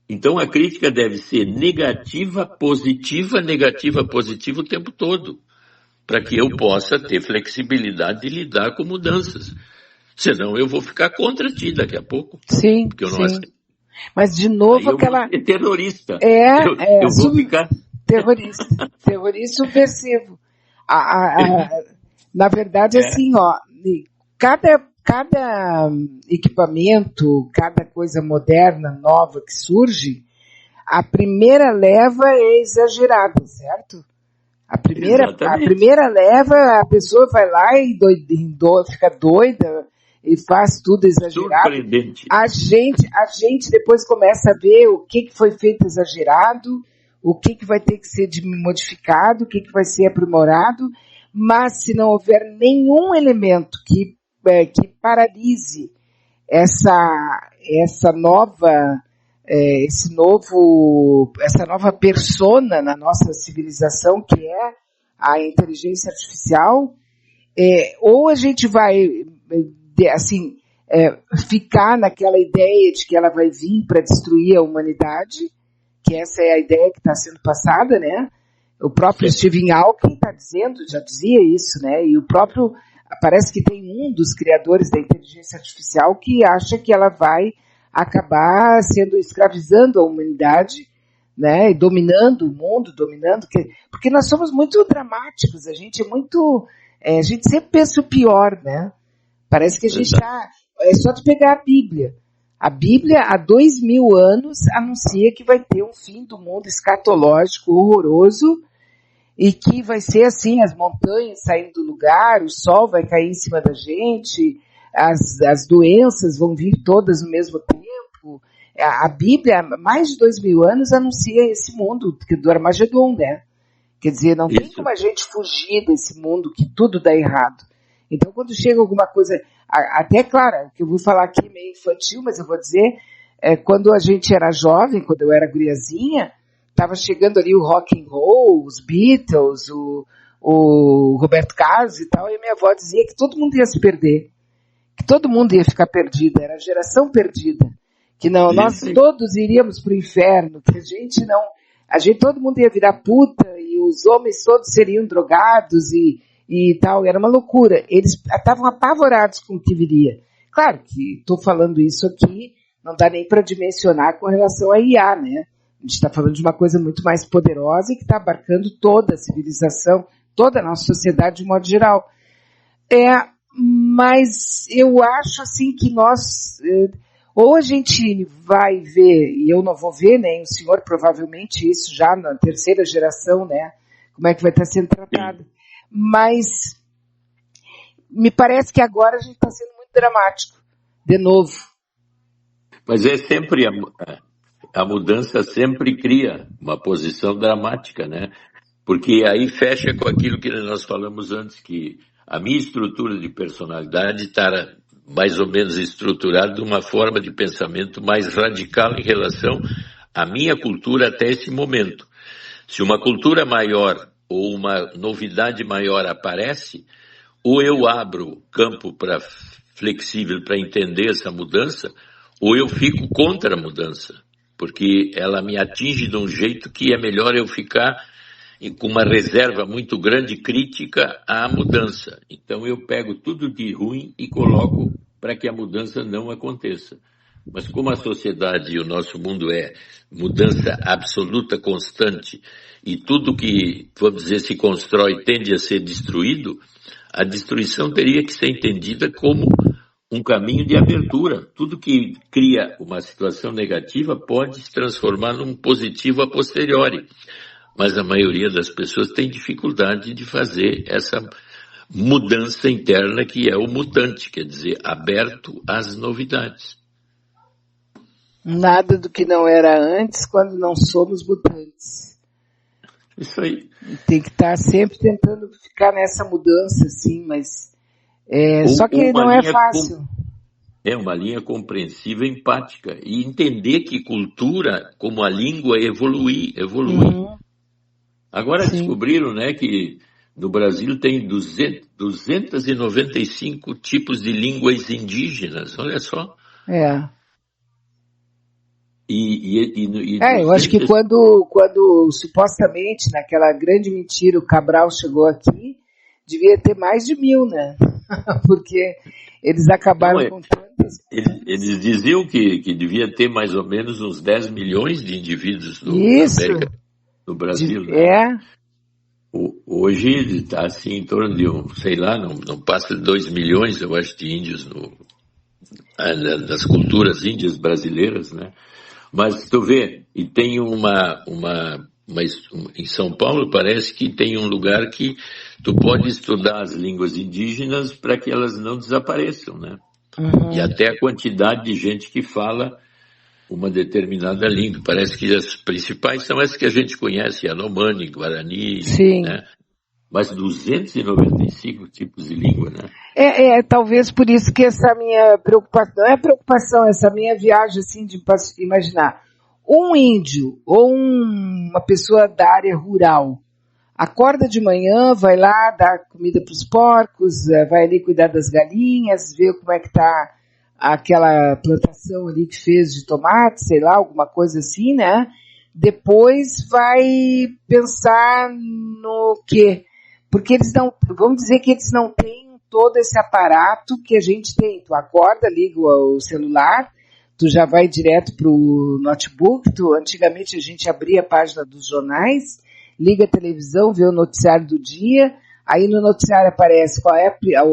Então a crítica deve ser negativa, positiva o tempo todo, para que eu possa ter flexibilidade de lidar com mudanças. Senão eu vou ficar contra ti daqui a pouco. Sim, porque eu não sim. aceito. Mas de novo Aí aquela... eu vou ser terrorista. Eu vou ficar... Terrorista subversivo. Na verdade, assim, ó, cada equipamento, cada coisa moderna, nova que surge, a primeira leva é exagerada, certo? A primeira leva, a pessoa vai lá e fica doida e faz tudo exagerado. Surpreendente. A gente depois começa a ver o que foi feito exagerado, o que vai ter que ser modificado, o que vai ser aprimorado, mas se não houver nenhum elemento que paralise essa nova persona na nossa civilização, que é a inteligência artificial, ou a gente vai ficar naquela ideia de que ela vai vir para destruir a humanidade, que essa é a ideia que está sendo passada, né? O próprio Stephen Hawking está dizendo, já dizia isso, né? E o próprio, parece que tem um dos criadores da inteligência artificial que acha que ela vai acabar escravizando a humanidade, né? E dominando o mundo, porque nós somos muito dramáticos, a gente sempre pensa o pior, né? Parece que a gente é só de pegar a Bíblia. A Bíblia, há 2000 anos, anuncia que vai ter um fim do mundo escatológico horroroso e que vai ser assim, as montanhas saindo do lugar, o sol vai cair em cima da gente, as doenças vão vir todas no mesmo tempo. A Bíblia, há mais de 2000 anos, anuncia esse mundo do Armagedon, né? Quer dizer, não tem como a gente fugir desse mundo que tudo dá errado. Então, quando chega alguma coisa, até claro, que eu vou falar aqui meio infantil, mas eu vou dizer, quando a gente era jovem, quando eu era guriazinha, estava chegando ali o rock and roll, os Beatles, o Roberto Carlos e tal, e a minha avó dizia que todo mundo ia se perder, que todo mundo ia ficar perdido, era a geração perdida, que não, nós todos iríamos para o inferno, que todo mundo ia virar puta, e os homens todos seriam drogados e tal, era uma loucura. Eles estavam apavorados com o que viria. Claro que estou falando isso aqui, não dá nem para dimensionar com relação à IA, né? A gente está falando de uma coisa muito mais poderosa e que está abarcando toda a civilização, toda a nossa sociedade de modo geral. Mas eu acho assim que nós, ou a gente vai ver, e eu não vou ver, nem o senhor provavelmente isso já na terceira geração, né? Como é que vai estar sendo tratado. Mas me parece que agora a gente está sendo muito dramático. de novo. Mas é sempre a mudança sempre cria uma posição dramática, né? Porque aí fecha com aquilo que nós falamos antes, que a minha estrutura de personalidade está mais ou menos estruturada de uma forma de pensamento mais radical em relação à minha cultura até esse momento. Se uma cultura maior ou uma novidade maior aparece, ou eu abro campo para flexível para entender essa mudança, ou eu fico contra a mudança, porque ela me atinge de um jeito que é melhor eu ficar com uma reserva muito grande crítica à mudança. Então eu pego tudo de ruim e coloco para que a mudança não aconteça. Mas como a sociedade e o nosso mundo é mudança absoluta, constante, e tudo que, vamos dizer, se constrói tende a ser destruído, a destruição teria que ser entendida como um caminho de abertura. Tudo que cria uma situação negativa pode se transformar num positivo a posteriori. Mas a maioria das pessoas tem dificuldade de fazer essa mudança interna que é o mutante, quer dizer, aberto às novidades. Nada do que não era antes quando não somos mutantes. Isso aí. Tem que estar sempre tentando ficar nessa mudança, sim, mas só que não é fácil. É uma linha compreensiva, empática, e entender que cultura, como a língua, evolui. Uhum. Agora Sim. descobriram, né, que no Brasil tem 295 tipos de línguas indígenas, olha só. Eu acho que quando supostamente, naquela grande mentira, o Cabral chegou aqui, devia ter mais de 1.000, né? Porque eles acabaram com tantas... Eles diziam que devia ter mais ou menos uns 10 milhões de indivíduos no Brasil. Né? Hoje está assim em torno de, não passa de 2 milhões, eu acho, de índios nas culturas índias brasileiras, né? Mas tu vê, e tem em São Paulo parece que tem um lugar que tu pode estudar as línguas indígenas para que elas não desapareçam, né? Uhum. E até a quantidade de gente que fala uma determinada língua. Parece que as principais são essas que a gente conhece, Yanomami, Guarani, sim, né? Mas 295 tipos de língua, né? Talvez por isso que essa minha preocupação, não é preocupação, essa minha viagem assim de imaginar, um índio ou uma pessoa da área rural, acorda de manhã, vai lá dar comida para os porcos, vai ali cuidar das galinhas, ver como é que está aquela plantação ali que fez de tomate, sei lá, alguma coisa assim, né? Depois vai pensar no quê? Porque eles não, vamos dizer que eles não têm todo esse aparato que a gente tem. Tu acorda, liga o celular, tu já vai direto pro notebook, antigamente a gente abria a página dos jornais, liga a televisão, vê o noticiário do dia, aí no noticiário aparece qual é a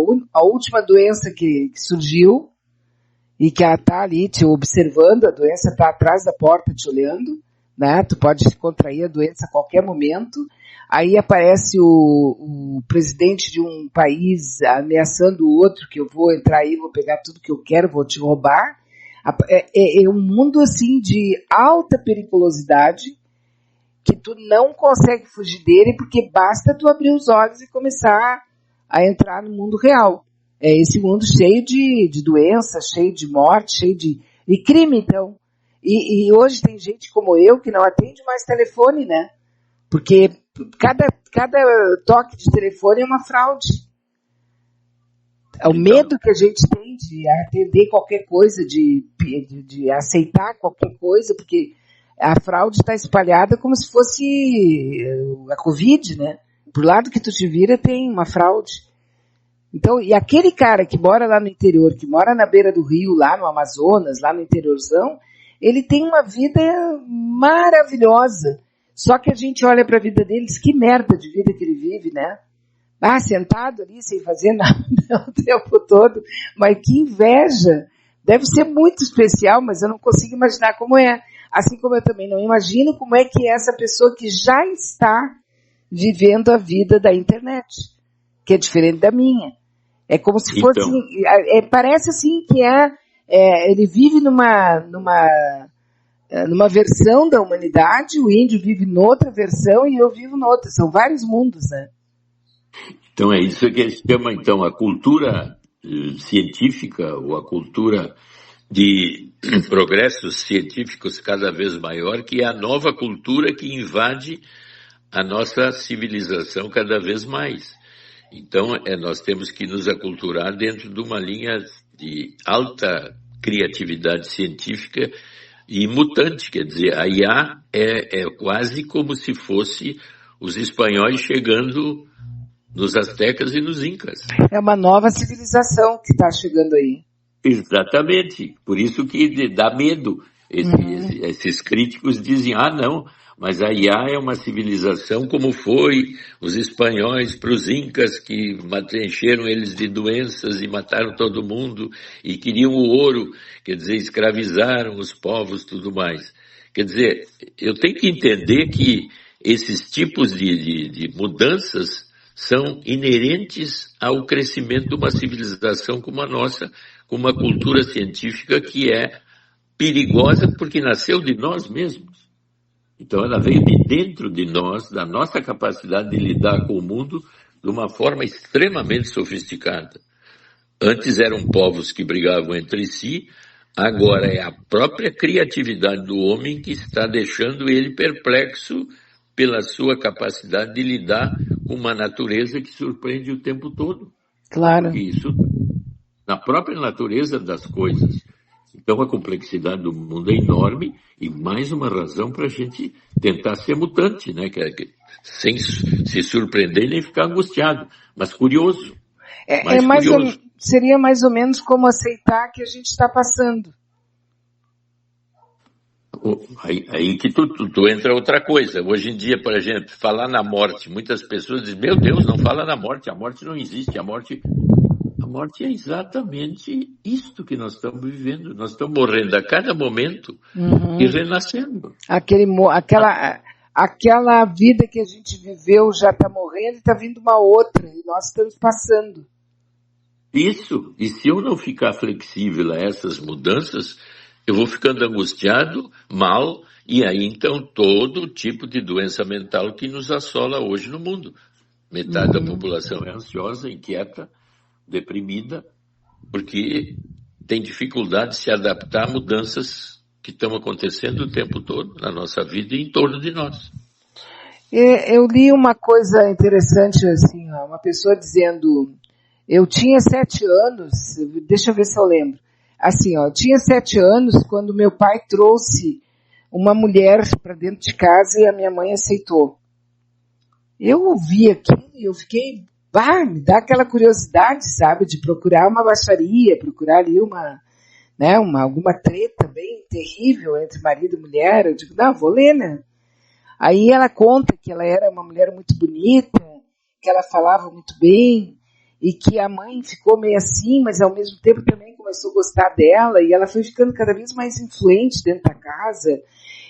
última doença que surgiu, e que ela está ali te observando, a doença está atrás da porta te olhando, né? Tu pode contrair a doença a qualquer momento. Aí aparece o presidente de um país ameaçando o outro, que eu vou entrar aí, vou pegar tudo que eu quero, vou te roubar. É um mundo assim de alta periculosidade, que tu não consegue fugir dele, porque basta tu abrir os olhos e começar a entrar no mundo real. É esse mundo cheio de doenças, cheio de morte, cheio de crime, então. E hoje tem gente como eu que não atende mais telefone, né? Porque cada toque de telefone é uma fraude. É o medo que a gente tem de atender qualquer coisa, de aceitar qualquer coisa, porque a fraude está espalhada como se fosse a Covid, né? Por lado que tu te vira tem uma fraude. Então, e aquele cara que mora lá no interior, que mora na beira do rio, lá no Amazonas, lá no interiorzão, ele tem uma vida maravilhosa. Só que a gente olha para a vida deles, que merda de vida que ele vive, né? Sentado ali, sem fazer nada o tempo todo. Mas que inveja! Deve ser muito especial, mas eu não consigo imaginar como é. Assim como eu também não imagino como é que é essa pessoa que já está vivendo a vida da internet, que é diferente da minha. É como se fosse, parece assim que ele vive numa versão da humanidade, o índio vive noutra versão e eu vivo noutra. São vários mundos, né? Então é isso que eles chamam, então, a cultura científica ou a cultura de progressos científicos cada vez maior, que é a nova cultura que invade a nossa civilização cada vez mais. Então, nós temos que nos aculturar dentro de uma linha de alta criatividade científica e mutante, quer dizer, a IA é quase como se fosse os espanhóis chegando nos astecas e nos incas. É uma nova civilização que está chegando aí. Exatamente, por isso que dá medo. Esses críticos dizem, não, mas a IA é uma civilização como foi os espanhóis para os incas, que encheram eles de doenças e mataram todo mundo e queriam o ouro, quer dizer, escravizaram os povos e tudo mais. Quer dizer, eu tenho que entender que esses tipos de mudanças são inerentes ao crescimento de uma civilização como a nossa, com uma cultura científica que é perigosa porque nasceu de nós mesmos. Então ela veio de dentro de nós, da nossa capacidade de lidar com o mundo de uma forma extremamente sofisticada. Antes eram povos que brigavam entre si, agora é a própria criatividade do homem que está deixando ele perplexo pela sua capacidade de lidar com uma natureza que surpreende o tempo todo. Claro. Porque isso, na própria natureza das coisas. Então a complexidade do mundo é enorme e mais uma razão para a gente tentar ser mutante, né? Sem se surpreender nem ficar angustiado, mas curioso. Seria mais ou menos como aceitar que a gente está passando. Aí que tu entra outra coisa. Hoje em dia, por exemplo, falar na morte, muitas pessoas dizem, meu Deus, não fala na morte, a morte não existe, a morte é exatamente isto que nós estamos vivendo. Nós estamos morrendo a cada momento e renascendo. Aquela vida que a gente viveu já está morrendo e está vindo uma outra, e nós estamos passando. Isso, e se eu não ficar flexível a essas mudanças, eu vou ficando angustiado, mal, e aí então todo tipo de doença mental que nos assola hoje no mundo. Metade da população é ansiosa, inquieta, deprimida, porque tem dificuldade de se adaptar a mudanças que estão acontecendo o tempo todo na nossa vida e em torno de nós. Eu li uma coisa interessante, assim, uma pessoa dizendo, eu tinha 7 anos, deixa eu ver se eu lembro, assim, eu tinha 7 anos quando meu pai trouxe uma mulher para dentro de casa e a minha mãe aceitou. Eu ouvi aquilo e eu fiquei, me dá aquela curiosidade, sabe, de procurar uma baixaria, procurar ali alguma treta bem terrível entre marido e mulher. Eu digo, vou ler, né? Aí ela conta que ela era uma mulher muito bonita, que ela falava muito bem, e que a mãe ficou meio assim, mas ao mesmo tempo também começou a gostar dela, e ela foi ficando cada vez mais influente dentro da casa,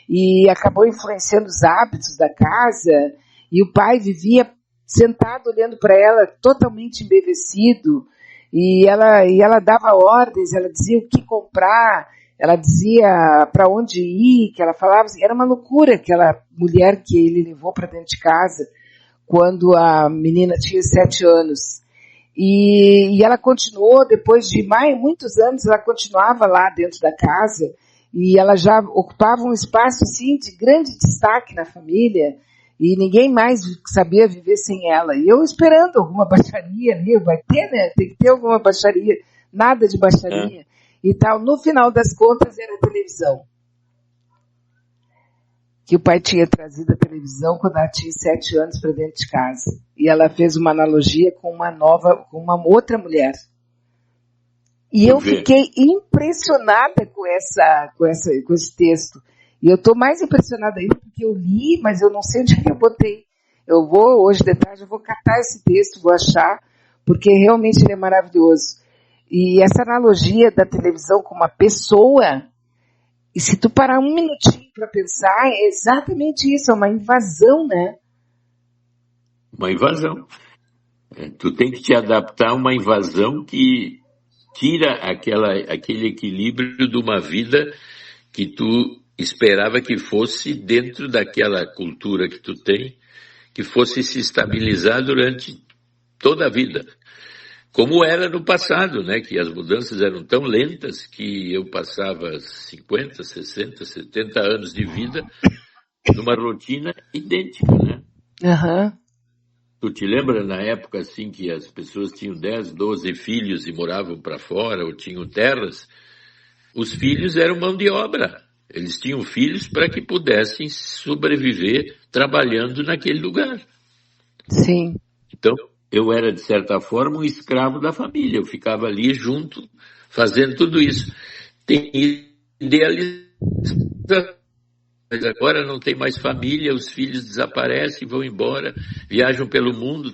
e acabou influenciando os hábitos da casa, e o pai vivia sentado olhando para ela, totalmente embevecido, e ela dava ordens, ela dizia o que comprar, ela dizia para onde ir, que ela falava, era uma loucura aquela mulher que ele levou para dentro de casa, quando a menina tinha 7 anos. E ela continuou, depois de muitos anos, ela continuava lá dentro da casa, e ela já ocupava um espaço assim, de grande destaque na família, e ninguém mais sabia viver sem ela. E eu esperando alguma baixaria ali, vai ter, né? Tem que ter alguma baixaria, nada de baixaria e tal. No final das contas era a televisão. Que o pai tinha trazido a televisão quando ela tinha 7 anos para dentro de casa. E ela fez uma analogia com uma outra mulher. E eu fiquei impressionada com esse texto. E eu estou mais impressionada ainda porque eu li, mas eu não sei onde que eu botei. Eu vou, hoje de tarde, eu vou catar esse texto, vou achar, porque realmente ele é maravilhoso. E essa analogia da televisão com uma pessoa, e se tu parar um minutinho para pensar, é exatamente isso, é uma invasão, né? Uma invasão. Tu tem que te adaptar a uma invasão que tira aquele equilíbrio de uma vida que tu esperava que fosse dentro daquela cultura que tu tem, que fosse se estabilizar durante toda a vida. Como era no passado, né? Que as mudanças eram tão lentas que eu passava 50, 60, 70 anos de vida numa rotina idêntica, né? Aham. Tu te lembra na época assim que as pessoas tinham 10, 12 filhos e moravam para fora ou tinham terras? Os filhos eram mão de obra. Eles tinham filhos para que pudessem sobreviver trabalhando naquele lugar. Sim. Então, eu era, de certa forma, um escravo da família. Eu ficava ali junto, fazendo tudo isso. Tem idealização. Mas agora não tem mais família, os filhos desaparecem, vão embora, viajam pelo mundo,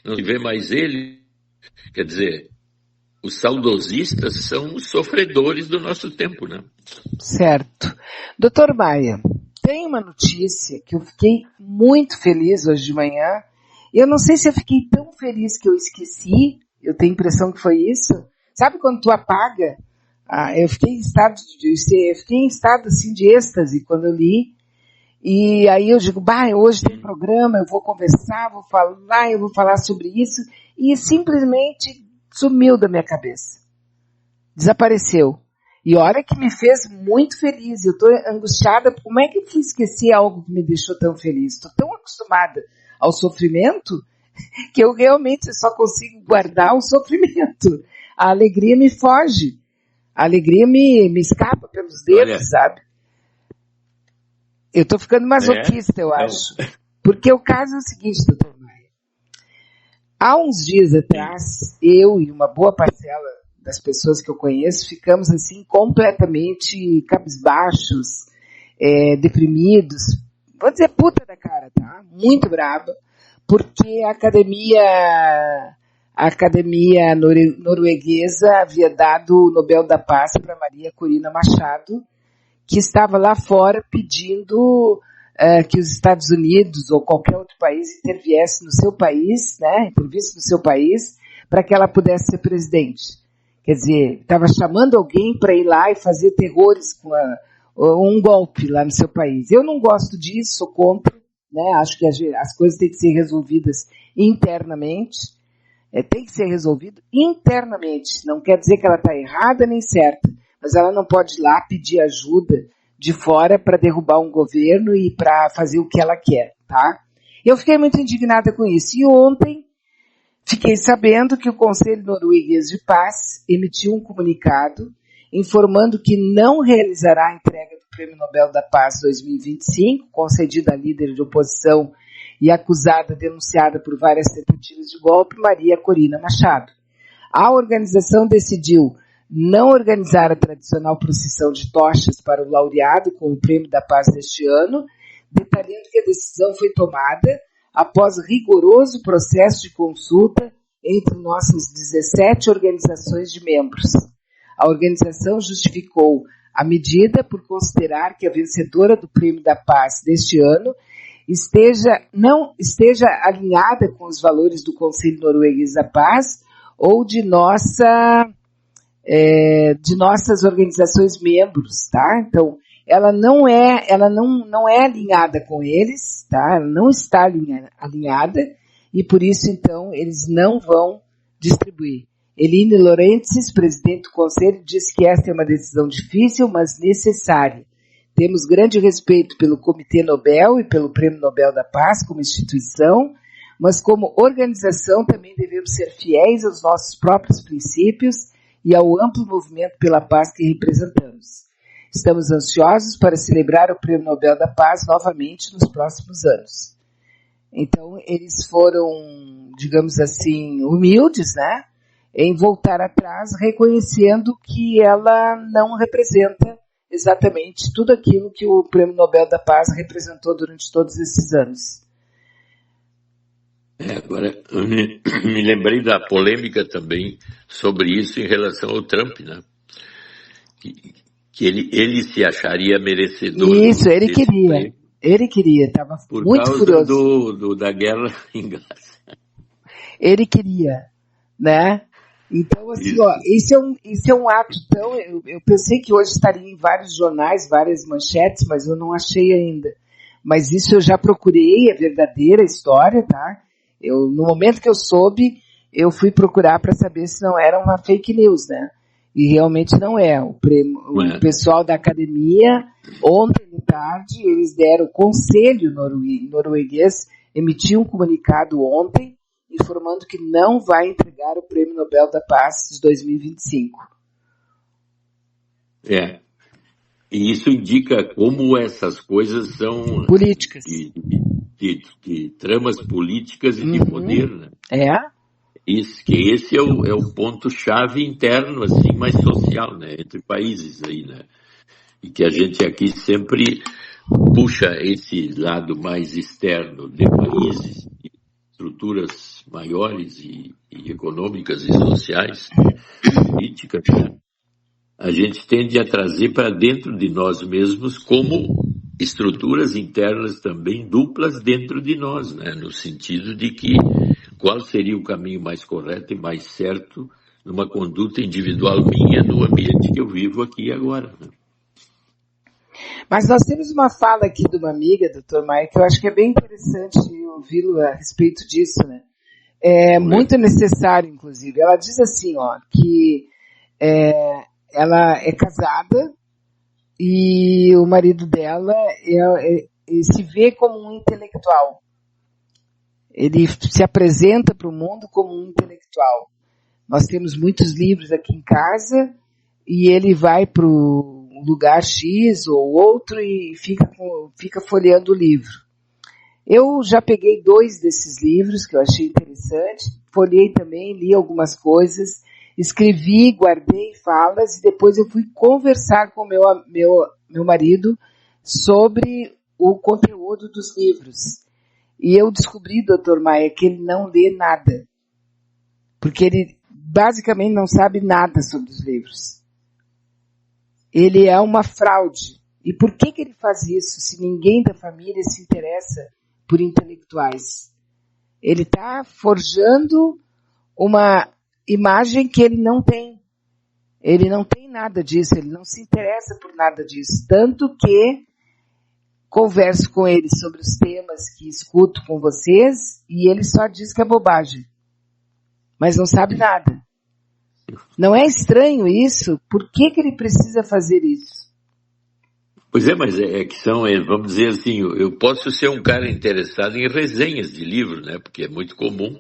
não se vê mais ele. Quer dizer, os saudosistas são os sofredores do nosso tempo, né? Certo. Doutor Maia, tem uma notícia que eu fiquei muito feliz hoje de manhã. Eu não sei se eu fiquei tão feliz que eu esqueci, eu tenho a impressão que foi isso. Sabe quando tu apaga? Eu fiquei em estado assim de êxtase quando eu li, e aí eu digo, hoje tem programa, eu vou conversar, eu vou falar sobre isso, e simplesmente sumiu da minha cabeça. Desapareceu. E olha que me fez muito feliz, eu estou angustiada, como é que eu fui esquecer algo que me deixou tão feliz? Estou tão acostumada ao sofrimento, que eu realmente só consigo guardar o sofrimento. A alegria me foge. A alegria me escapa pelos dedos, sabe? Eu estou ficando masoquista, eu acho. Porque o caso é o seguinte, doutor Maia. Há uns dias atrás, eu e uma boa parcela das pessoas que eu conheço ficamos assim completamente cabisbaixos, deprimidos. Vou dizer puta da cara, tá? Muito brava. Porque a Academia Norueguesa havia dado o Nobel da Paz para Maria Corina Machado, que estava lá fora pedindo que os Estados Unidos ou qualquer outro país interviesse no seu país, né, intervisse no seu país, para que ela pudesse ser presidente. Quer dizer, estava chamando alguém para ir lá e fazer terrores com um golpe lá no seu país. Eu não gosto disso, sou contra, né, acho que as coisas têm que ser resolvidas internamente. Tem que ser resolvido internamente. Não quer dizer que ela está errada nem certa, mas ela não pode ir lá pedir ajuda de fora para derrubar um governo e para fazer o que ela quer, tá? Eu fiquei muito indignada com isso. E ontem fiquei sabendo que o Conselho Norueguês de Paz emitiu um comunicado informando que não realizará a entrega do Prêmio Nobel da Paz 2025, concedido à líder de oposição e acusada, denunciada por várias tentativas de golpe, Maria Corina Machado. A organização decidiu não organizar a tradicional procissão de tochas para o laureado com o Prêmio da Paz deste ano, detalhando que a decisão foi tomada após rigoroso processo de consulta entre nossas 17 organizações de membros. A organização justificou a medida por considerar que a vencedora do Prêmio da Paz deste ano não esteja alinhada com os valores do Conselho Norueguês da Paz ou de nossas organizações membros, tá? Então, ela não é alinhada com eles, tá? Ela não está alinhada e por isso, então, eles não vão distribuir. Eline Laurentiis, presidente do Conselho, disse que esta é uma decisão difícil, mas necessária. Temos grande respeito pelo Comitê Nobel e pelo Prêmio Nobel da Paz como instituição, mas como organização também devemos ser fiéis aos nossos próprios princípios e ao amplo movimento pela paz que representamos. Estamos ansiosos para celebrar o Prêmio Nobel da Paz novamente nos próximos anos. Então, eles foram, digamos assim, humildes, né, em voltar atrás, reconhecendo que ela não representa exatamente tudo aquilo que o Prêmio Nobel da Paz representou durante todos esses anos. Agora, eu me lembrei da polêmica também sobre isso em relação ao Trump, né? Que ele se acharia merecedor. Isso, ele queria. Ele queria, estava muito furioso. Da guerra em Gaza. Ele queria. né? Então, assim, ó, esse é um ato tão... Eu pensei que hoje estaria em vários jornais, várias manchetes, mas eu não achei ainda. Mas isso eu já procurei, é verdadeira história, tá? No momento que eu soube, eu fui procurar para saber se não era uma fake news, né? E realmente não é. O pessoal da academia, ontem de tarde, eles deram, o conselho norueguês emitiu um comunicado ontem, informando que não vai entregar o Prêmio Nobel da Paz de 2025. E isso indica como essas coisas são políticas, de tramas políticas e de poder, né? Esse é o ponto-chave interno, assim, mais social, né? Entre países aí, né? E que a gente aqui sempre puxa esse lado mais externo de países, de estruturas maiores e econômicas e sociais, políticas, né? A gente tende a trazer para dentro de nós mesmos como estruturas internas também duplas dentro de nós, né? No sentido de que qual seria o caminho mais correto e mais certo numa conduta individual minha no ambiente que eu vivo aqui agora, né? Mas nós temos uma fala aqui de uma amiga, Dr. Maia, que eu acho que é bem interessante ouvi-lo a respeito disso, né? É muito necessário, inclusive. Ela diz assim, ó, que ela é casada e o marido dela se vê como um intelectual. Ele se apresenta para o mundo como um intelectual. Nós temos muitos livros aqui em casa e ele vai para o lugar X ou outro e fica folheando o livro. Eu já peguei 2 desses livros que eu achei interessante, folhei também, li algumas coisas, escrevi, guardei falas e depois eu fui conversar com meu marido sobre o conteúdo dos livros. E eu descobri, Dr. Maia, que ele não lê nada. Porque ele basicamente não sabe nada sobre os livros. Ele é uma fraude. E por que ele faz isso se ninguém da família se interessa por intelectuais? Ele está forjando uma imagem que ele não tem. Ele não tem nada disso, ele não se interessa por nada disso. Tanto que converso com ele sobre os temas que escuto com vocês e ele só diz que é bobagem. Mas não sabe nada. Não é estranho isso? Por que ele precisa fazer isso? Pois é, mas que são, vamos dizer assim, eu posso ser um cara interessado em resenhas de livros, né? Porque é muito comum.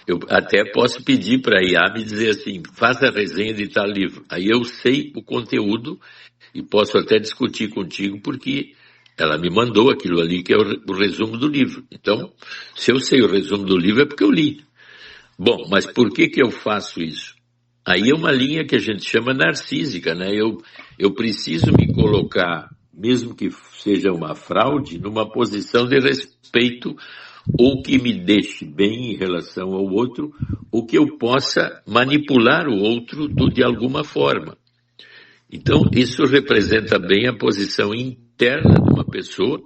Eu até posso pedir para a IA me dizer assim, faça a resenha de tal livro. Aí eu sei o conteúdo e posso até discutir contigo porque ela me mandou aquilo ali que é o resumo do livro. Então, se eu sei o resumo do livro é porque eu li. Bom, mas por que eu faço isso? Aí é uma linha que a gente chama narcísica, né? Eu preciso me colocar, mesmo que seja uma fraude, numa posição de respeito ou que me deixe bem em relação ao outro, ou que eu possa manipular o outro de alguma forma. Então, isso representa bem a posição interna de uma pessoa,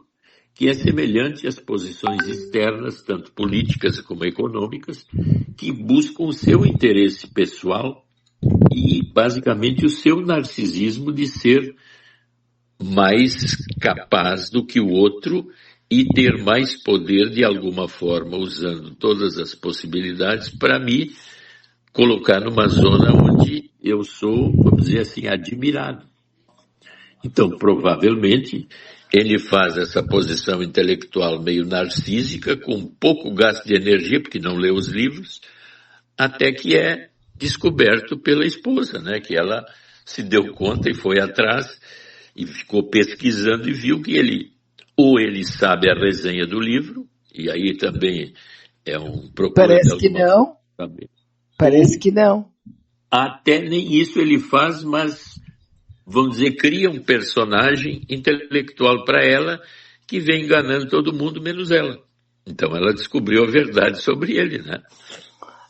que é semelhante às posições externas, tanto políticas como econômicas, que buscam o seu interesse pessoal e, basicamente, o seu narcisismo de ser mais capaz do que o outro e ter mais poder de alguma forma, usando todas as possibilidades para me colocar numa zona onde eu sou, vamos dizer assim, admirado. Então, provavelmente, ele faz essa posição intelectual meio narcísica, com pouco gasto de energia, porque não lê os livros, até que é descoberto pela esposa, né? Que ela se deu conta e foi atrás e ficou pesquisando e viu que ele sabe a resenha do livro, e aí também é um procura. Parece que não. Parece que não. Até nem isso ele faz, mas, vamos dizer, cria um personagem intelectual para ela que vem enganando todo mundo, menos ela. Então ela descobriu a verdade sobre ele, né?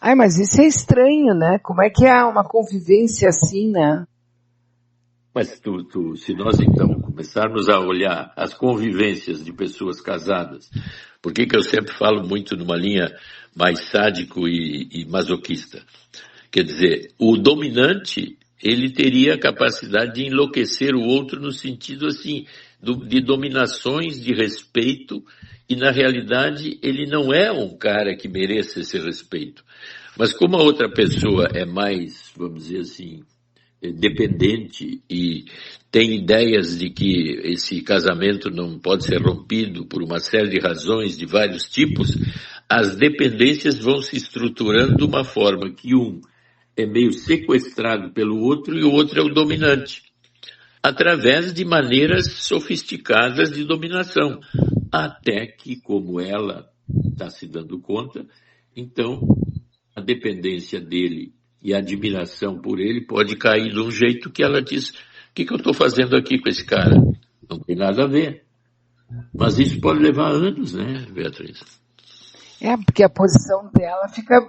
Ai, mas isso é estranho, né? Como é que há uma convivência assim, né? Mas se nós então começarmos a olhar as convivências de pessoas casadas Por que eu sempre falo muito numa linha mais sádico e masoquista? Quer dizer, o dominante, ele teria a capacidade de enlouquecer o outro no sentido, assim, de dominações, de respeito, e na realidade ele não é um cara que mereça esse respeito. Mas como a outra pessoa é mais, vamos dizer assim, dependente e tem ideias de que esse casamento não pode ser rompido por uma série de razões de vários tipos, as dependências vão se estruturando de uma forma que um é meio sequestrado pelo outro e o outro é o dominante, através de maneiras sofisticadas de dominação, até que, como ela está se dando conta, então a dependência dele e a admiração por ele pode cair de um jeito que ela diz: o que eu estou fazendo aqui com esse cara? Não tem nada a ver. Mas isso pode levar anos, né, Beatriz? Porque a posição dela fica,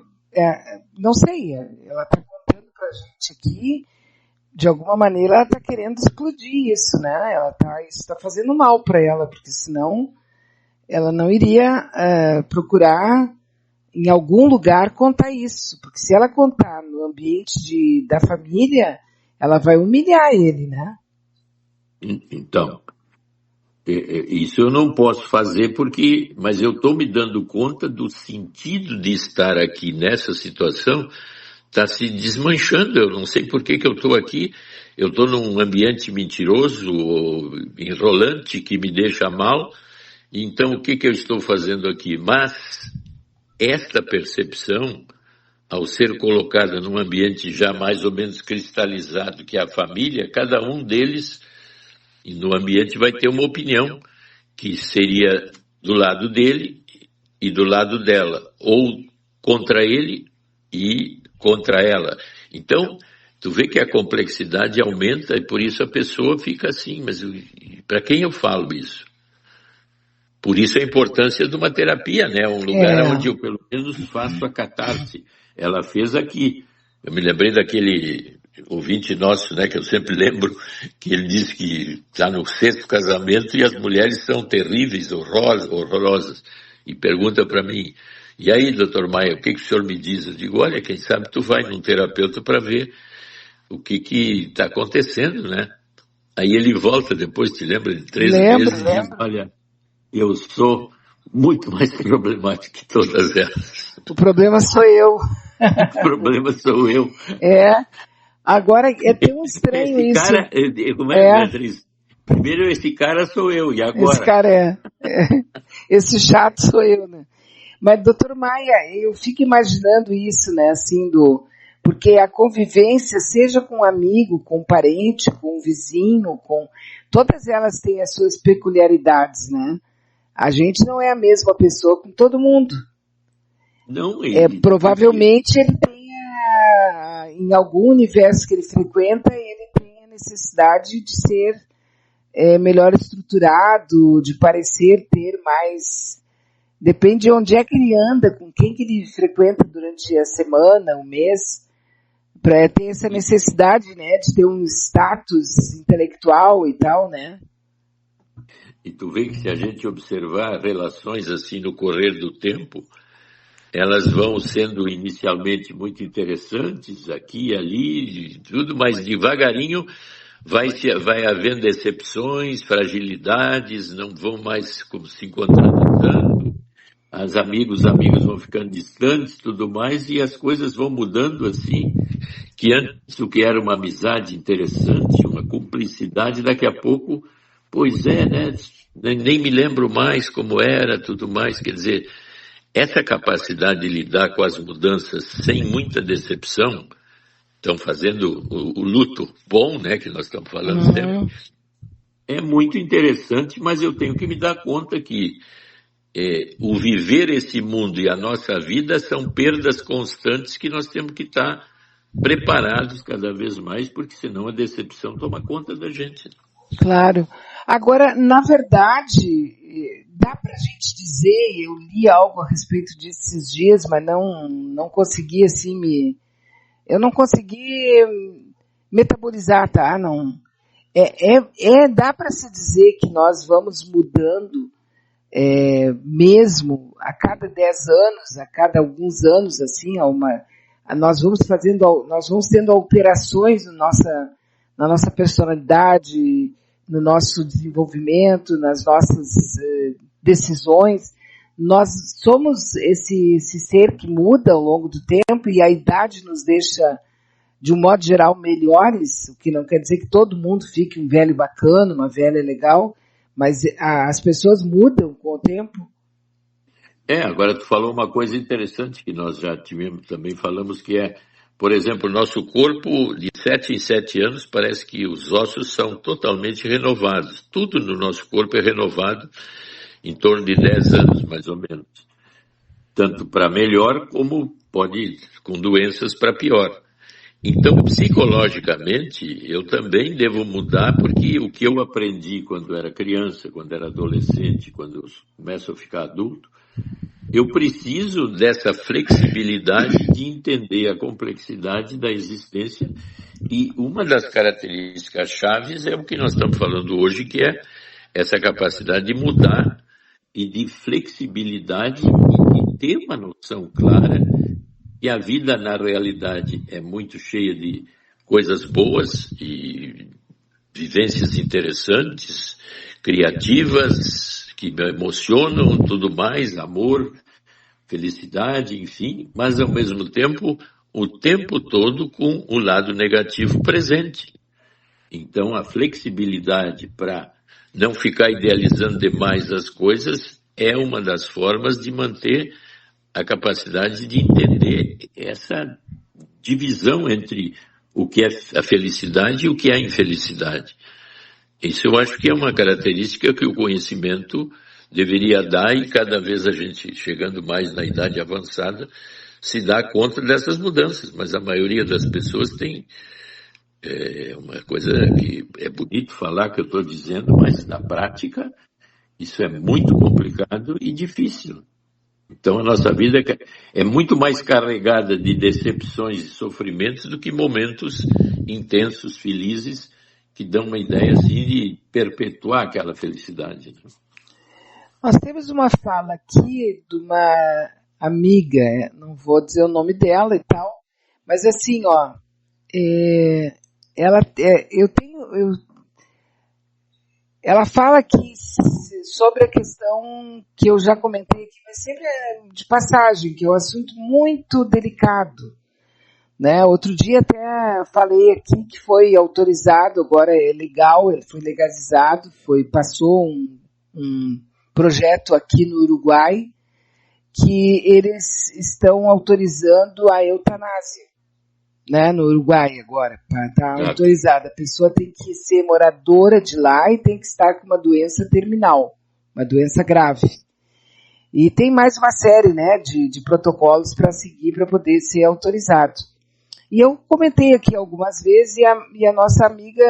não sei, ela está contando pra gente aqui, de alguma maneira ela está querendo explodir isso, né? Isso está fazendo mal para ela, porque senão ela não iria procurar em algum lugar contar isso, porque se ela contar no ambiente da família, ela vai humilhar ele, né? Então, isso eu não posso fazer mas eu estou me dando conta do sentido de estar aqui nessa situação, está se desmanchando. Eu não sei por que eu estou aqui, eu estou num ambiente mentiroso, enrolante, que me deixa mal. Então o que eu estou fazendo aqui? Mas esta percepção, ao ser colocada num ambiente já mais ou menos cristalizado, que é a família, cada um deles no ambiente vai ter uma opinião, que seria do lado dele e do lado dela, ou contra ele e contra ela. Então, tu vê que a complexidade aumenta e por isso a pessoa fica assim, mas para quem eu falo isso? Por isso a importância de uma terapia, né? Um lugar onde eu pelo menos faço a catarse. Ela fez aqui. Eu me lembrei daquele ouvinte nosso, né? Que eu sempre lembro, que ele disse que está no 6º casamento e as mulheres são terríveis, horrorosas. E pergunta para mim: e aí, doutor Maia, o que o senhor me diz? Eu digo: olha, quem sabe tu vai num terapeuta para ver o que está acontecendo, né? Aí ele volta depois, te lembra, de 3 meses, e diz: olha, eu sou muito mais problemático que todas elas. O problema sou eu. O problema sou eu. Agora é tão estranho esse isso. Cara, como é, Beatriz? Primeiro esse cara sou eu, e agora? Esse cara esse chato sou eu, né? Mas, doutor Maia, eu fico imaginando isso, né, assim, porque a convivência, seja com um amigo, com um parente, com um vizinho, todas elas têm as suas peculiaridades, né? A gente não é a mesma pessoa com todo mundo. Não, provavelmente ele tenha, em algum universo que ele frequenta, ele tem a necessidade de ser melhor estruturado, de parecer ter mais... Depende de onde é que ele anda, com quem que ele frequenta durante a semana, o mês, para ter essa necessidade, né, de ter um status intelectual e tal, né? E tu vê que se a gente observar relações assim no correr do tempo, elas vão sendo inicialmente muito interessantes, aqui e ali, tudo, mas devagarinho vai havendo decepções, fragilidades, não vão mais como se encontrando tanto, os amigos vão ficando distantes, tudo mais, e as coisas vão mudando assim, que antes o que era uma amizade interessante, uma cumplicidade, daqui a pouco, pois né, nem me lembro mais como era, tudo mais, quer dizer, essa capacidade de lidar com as mudanças sem muita decepção, estão fazendo o luto bom, né, que nós estamos falando sempre, é muito interessante, mas eu tenho que me dar conta que o viver esse mundo e a nossa vida são perdas constantes que nós temos que estar preparados cada vez mais, porque senão a decepção toma conta da gente. Claro. Agora, na verdade, dá pra gente dizer, eu li algo a respeito disso esses dias, mas não consegui assim eu não consegui metabolizar, tá? Não. Dá para se dizer que nós vamos mudando mesmo a cada 10 anos, a cada alguns anos, assim, nós vamos tendo alterações na nossa personalidade, no nosso desenvolvimento, nas nossas decisões. Nós somos esse ser que muda ao longo do tempo e a idade nos deixa, de um modo geral, melhores, o que não quer dizer que todo mundo fique um velho bacana, uma velha legal, mas as pessoas mudam com o tempo. Agora tu falou uma coisa interessante que nós já também falamos, que por exemplo, o nosso corpo, de 7 em 7 anos, parece que os ossos são totalmente renovados. Tudo no nosso corpo é renovado em torno de 10 anos, mais ou menos. Tanto para melhor, como pode, com doenças, para pior. Então, psicologicamente, eu também devo mudar, porque o que eu aprendi quando era criança, quando era adolescente, quando eu começo a ficar adulto, eu preciso dessa flexibilidade de entender a complexidade da existência, e uma das características chaves é o que nós estamos falando hoje, que é essa capacidade de mudar e de flexibilidade e de ter uma noção clara que a vida na realidade é muito cheia de coisas boas e vivências interessantes, criativas, que me emocionam, tudo mais, amor, felicidade, enfim, mas ao mesmo tempo, o tempo todo com o lado negativo presente. Então, a flexibilidade para não ficar idealizando demais as coisas é uma das formas de manter a capacidade de entender essa divisão entre o que é a felicidade e o que é a infelicidade. Isso eu acho que é uma característica que o conhecimento deveria dar, e cada vez a gente, chegando mais na idade avançada, se dá conta dessas mudanças, mas a maioria das pessoas tem uma coisa que é bonito falar que eu estou dizendo, mas na prática isso é muito complicado e difícil. Então a nossa vida é muito mais carregada de decepções e sofrimentos do que momentos intensos, felizes, que dão uma ideia assim de perpetuar aquela felicidade. Nós temos uma fala aqui de uma amiga, não vou dizer o nome dela e tal, mas assim, ela fala aqui sobre a questão que eu já comentei aqui, mas sempre de passagem, que é um assunto muito delicado, né? Outro dia até falei aqui que foi autorizado, agora é legal, ele foi legalizado, passou um projeto aqui no Uruguai que eles estão autorizando a eutanásia, né, no Uruguai agora, está autorizada. A pessoa tem que ser moradora de lá e tem que estar com uma doença terminal, uma doença grave. E tem mais uma série, né, de protocolos para seguir para poder ser autorizado. E eu comentei aqui algumas vezes e a nossa amiga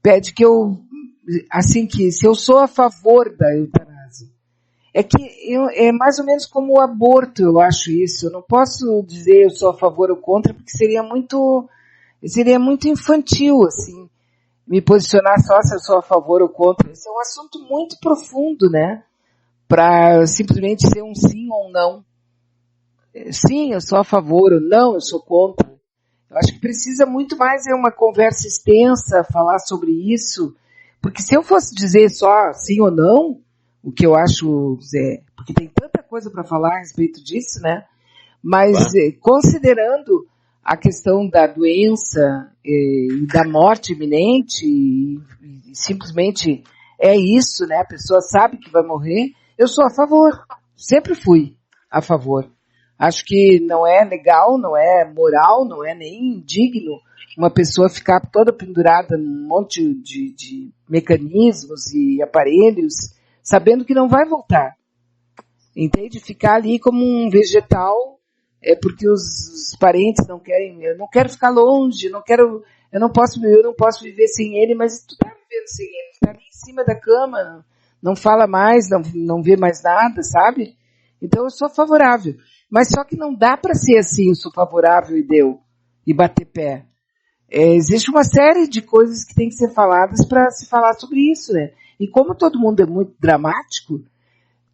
pede que que se eu sou a favor da eutanásia, é mais ou menos como o aborto, eu acho isso. Eu não posso dizer eu sou a favor ou contra, porque seria muito infantil, assim, me posicionar só se eu sou a favor ou contra. Isso é um assunto muito profundo, né? Para simplesmente ser um sim ou um não. Sim, eu sou a favor, ou não, eu sou contra. Eu acho que precisa muito mais uma conversa extensa, falar sobre isso, porque se eu fosse dizer só sim ou não, o que eu acho, porque tem tanta coisa para falar a respeito disso, né? Mas considerando a questão da doença e da morte iminente, e simplesmente é isso, né? A pessoa sabe que vai morrer, eu sou a favor. Sempre fui a favor. Acho que não é legal, não é moral, não é nem digno uma pessoa ficar toda pendurada num monte de mecanismos e aparelhos, sabendo que não vai voltar. Entende? Ficar ali como um vegetal, porque os parentes não querem, eu não quero ficar longe, eu não posso viver sem ele, mas tu tá vivendo sem ele, tu tá ali em cima da cama, não fala mais, não vê mais nada, sabe? Então eu sou favorável. Mas só que não dá para ser assim, eu sou favorável e deu, e bater pé. existe uma série de coisas que tem que ser faladas para se falar sobre isso, né? E como todo mundo é muito dramático,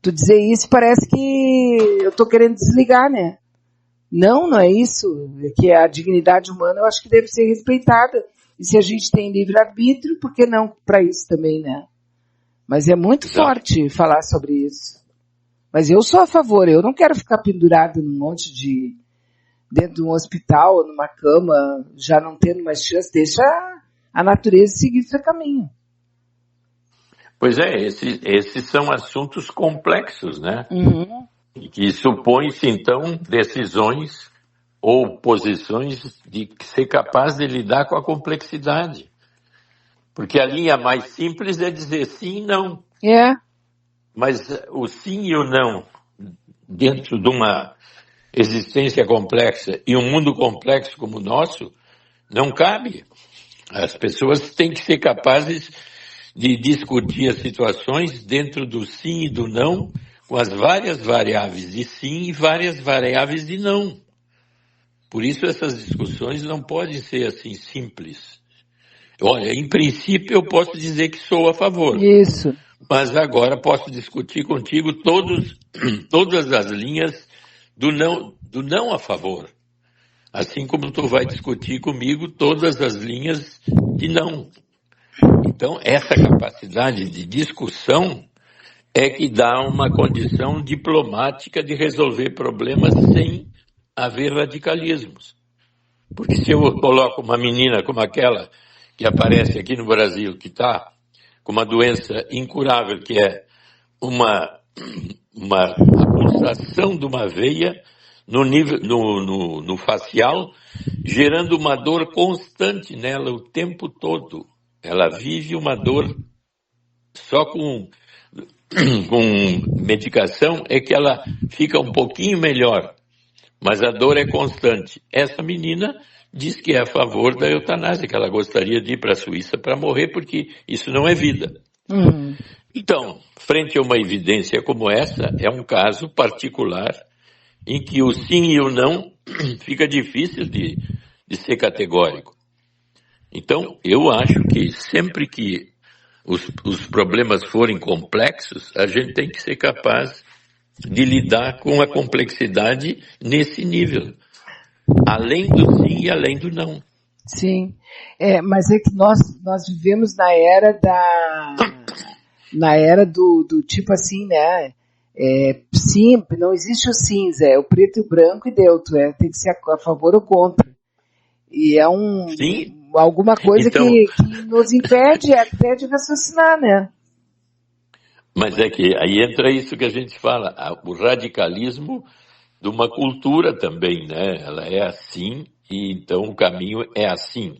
tu dizer isso parece que eu tô querendo desligar, né? Não é isso. É que a dignidade humana eu acho que deve ser respeitada. E se a gente tem livre-arbítrio, por que não para isso também, né? Mas é muito forte falar sobre isso. Mas eu sou a favor, eu não quero ficar pendurado num monte de... dentro de um hospital ou numa cama, já não tendo mais chance, deixa a natureza seguir seu caminho. Pois é, esses são assuntos complexos, né? Uhum. Que supõe-se, então, decisões ou posições de ser capaz de lidar com a complexidade. Porque a linha mais simples é dizer sim e não. É. Mas o sim e o não, dentro de uma existência complexa e um mundo complexo como o nosso, não cabe. As pessoas têm que ser capazes de discutir as situações dentro do sim e do não, com as várias variáveis de sim e várias variáveis de não. Por isso essas discussões não podem ser assim simples. Olha, em princípio eu posso dizer que sou a favor. Isso. Mas agora posso discutir contigo todas as linhas do não a favor. Assim como tu vai discutir comigo todas as linhas de não. Então, essa capacidade de discussão é que dá uma condição diplomática de resolver problemas sem haver radicalismos. Porque se eu coloco uma menina como aquela que aparece aqui no Brasil, que está com uma doença incurável, que é uma pulsação de uma veia no facial, gerando uma dor constante nela o tempo todo. Ela vive uma dor só com medicação é que ela fica um pouquinho melhor, mas a dor é constante. Essa menina diz que é a favor da eutanásia, que ela gostaria de ir para a Suíça para morrer, porque isso não é vida. Uhum. Então, frente a uma evidência como essa, é um caso particular em que o sim e o não fica difícil de ser categórico. Então, eu acho que sempre que os problemas forem complexos, a gente tem que ser capaz de lidar com a complexidade nesse nível. Além do sim e além do não. Sim. Mas é que nós vivemos na era do tipo assim, né? Sim, não existe o cinza, é o preto e o branco e deu, tem que ser a favor ou contra. E é alguma coisa então, que nos impede até de raciocinar, né? Mas é que aí entra isso que a gente fala, o radicalismo de uma cultura também, né? Ela é assim e então o caminho é assim.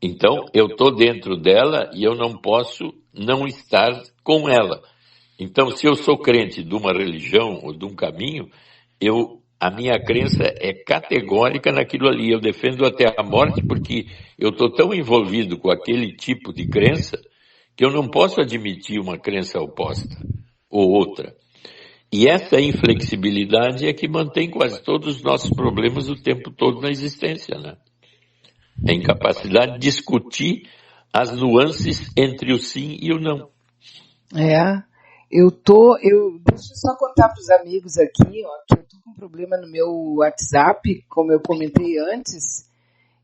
Então eu estou dentro dela e eu não posso não estar com ela. Então se eu sou crente de uma religião ou de um caminho, a minha crença é categórica naquilo ali. Eu defendo até a morte porque eu estou tão envolvido com aquele tipo de crença que eu não posso admitir uma crença oposta ou outra. E essa inflexibilidade é que mantém quase todos os nossos problemas o tempo todo na existência, né? A incapacidade de discutir as nuances entre o sim e o não. Deixa eu só contar para os amigos aqui, ó, que eu estou com um problema no meu WhatsApp, como eu comentei antes.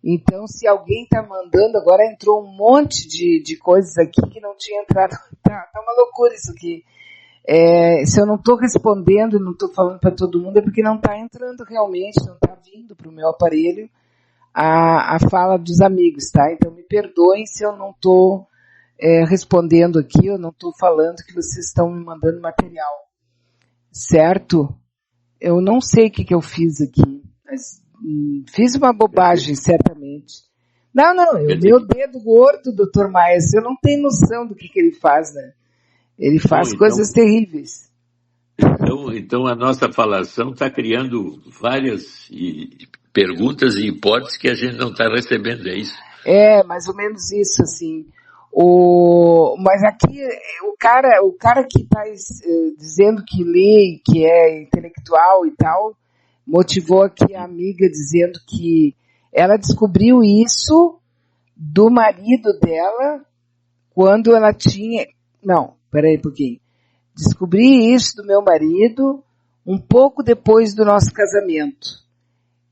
Então, se alguém está mandando, agora entrou um monte de coisas aqui que não tinha entrado. Tá uma loucura isso aqui. Se eu não estou respondendo, não estou falando para todo mundo, é porque não está entrando realmente, não está vindo para o meu aparelho a fala dos amigos, tá? Então me perdoem se eu não estou respondendo aqui, eu não estou falando que vocês estão me mandando material, certo? Eu não sei o que eu fiz aqui, mas fiz uma bobagem, certamente. Não, meu dedo gordo, Dr. Maia, você não tem noção do que ele faz, né? Ele faz coisas terríveis. Então a nossa falação está criando várias perguntas e hipóteses que a gente não está recebendo, é isso? Mais ou menos isso, assim. Mas aqui, o cara que está dizendo que lê, que é intelectual e tal, motivou aqui a amiga dizendo que Ela descobriu isso do marido dela quando ela tinha... Não, peraí um pouquinho. Descobri isso do meu marido um pouco depois do nosso casamento.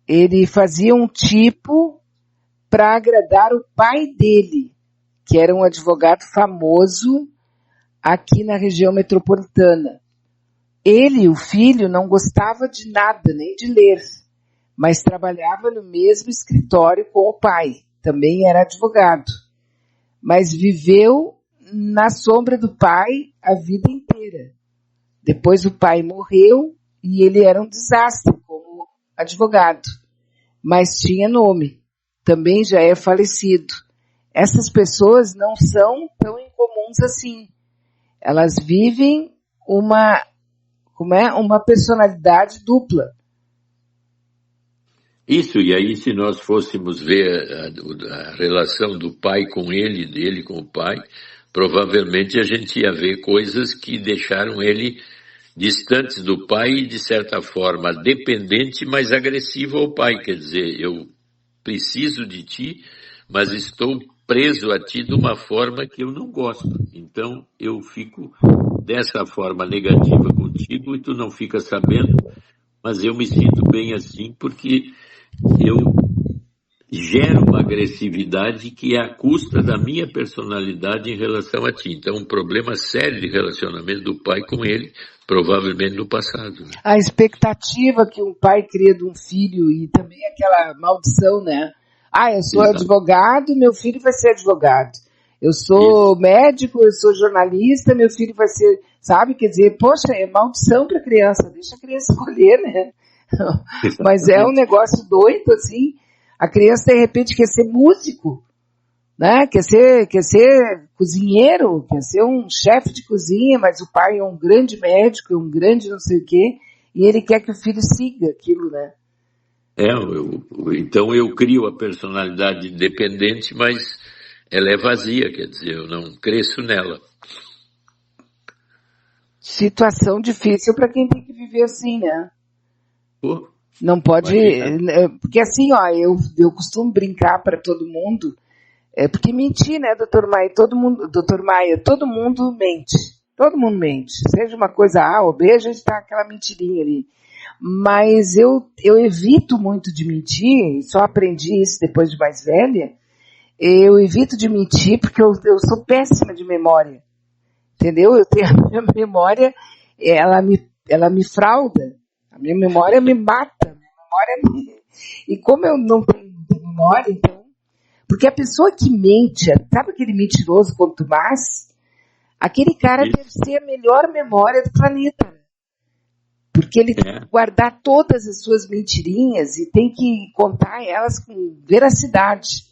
Ele fazia um tipo para agradar o pai dele, que era um advogado famoso aqui na região metropolitana. Ele, o filho, não gostava de nada, nem de ler, mas trabalhava no mesmo escritório com o pai, também era advogado. Mas viveu na sombra do pai a vida inteira. Depois o pai morreu e ele era um desastre como advogado, mas tinha nome, também já é falecido. Essas pessoas não são tão incomuns assim. Elas vivem uma personalidade dupla. Isso, e aí se nós fôssemos ver a relação do pai com ele, dele com o pai, provavelmente a gente ia ver coisas que deixaram ele distantes do pai e, de certa forma, dependente, mas agressivo ao pai. Quer dizer, eu preciso de ti, mas estou preso a ti de uma forma que eu não gosto. Então, eu fico dessa forma negativa contigo e tu não fica sabendo, mas eu me sinto bem assim porque eu gero uma agressividade que é à custa da minha personalidade em relação a ti. Então, um problema sério de relacionamento do pai com ele, provavelmente no passado. A expectativa que um pai cria de um filho e também aquela maldição, né? Eu sou advogado, meu filho vai ser advogado. Eu sou médico, eu sou jornalista, meu filho vai ser, sabe? Quer dizer, poxa, é maldição para a criança, deixa a criança escolher, né? Mas é um negócio doido, assim. A criança, de repente, quer ser músico, né? Quer ser cozinheiro, quer ser um chefe de cozinha, mas o pai é um grande médico, um grande não sei o quê, e ele quer que o filho siga aquilo, né? Então eu crio a personalidade independente, mas ela é vazia, quer dizer, eu não cresço nela. Situação difícil para quem tem que viver assim, né? Pô, não pode... Porque assim, eu costumo brincar para todo mundo, porque mentir, né, doutor Maia? Todo mundo mente. Todo mundo mente. Seja uma coisa A ou B, a gente tá aquela mentirinha ali. Mas eu evito muito de mentir, só aprendi isso depois de mais velha. Eu evito de mentir porque eu sou péssima de memória. Entendeu? Eu tenho a minha memória, ela me frauda. A minha memória me mata. E como eu não tenho memória, então... Porque a pessoa que mente, sabe aquele mentiroso contumaz? Aquele cara deve ser a melhor memória do planeta. Porque ele tem que guardar todas as suas mentirinhas e tem que contar elas com veracidade.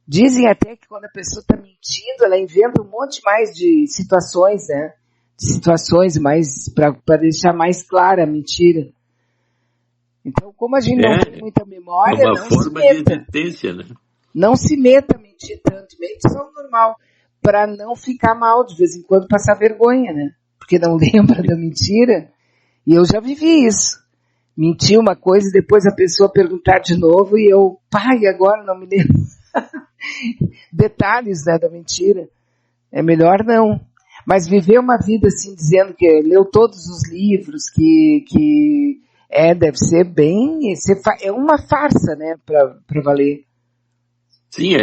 Dizem até que quando a pessoa está mentindo, ela inventa um monte mais de situações, né? De situações mais, para deixar mais clara a mentira. Então, como a gente não tem muita memória, não se meta. É uma forma de existência, né? Não se meta a mentir tanto. Mente só normal. Para não ficar mal, de vez em quando passar vergonha, né? Porque não lembra da mentira. E eu já vivi isso. Mentir uma coisa e depois a pessoa perguntar de novo e eu, agora não me lembro. Detalhes, né, da mentira. É melhor não. Mas viver uma vida assim, dizendo que leu todos os livros, que deve ser bem... É uma farsa, né, para valer. Sim,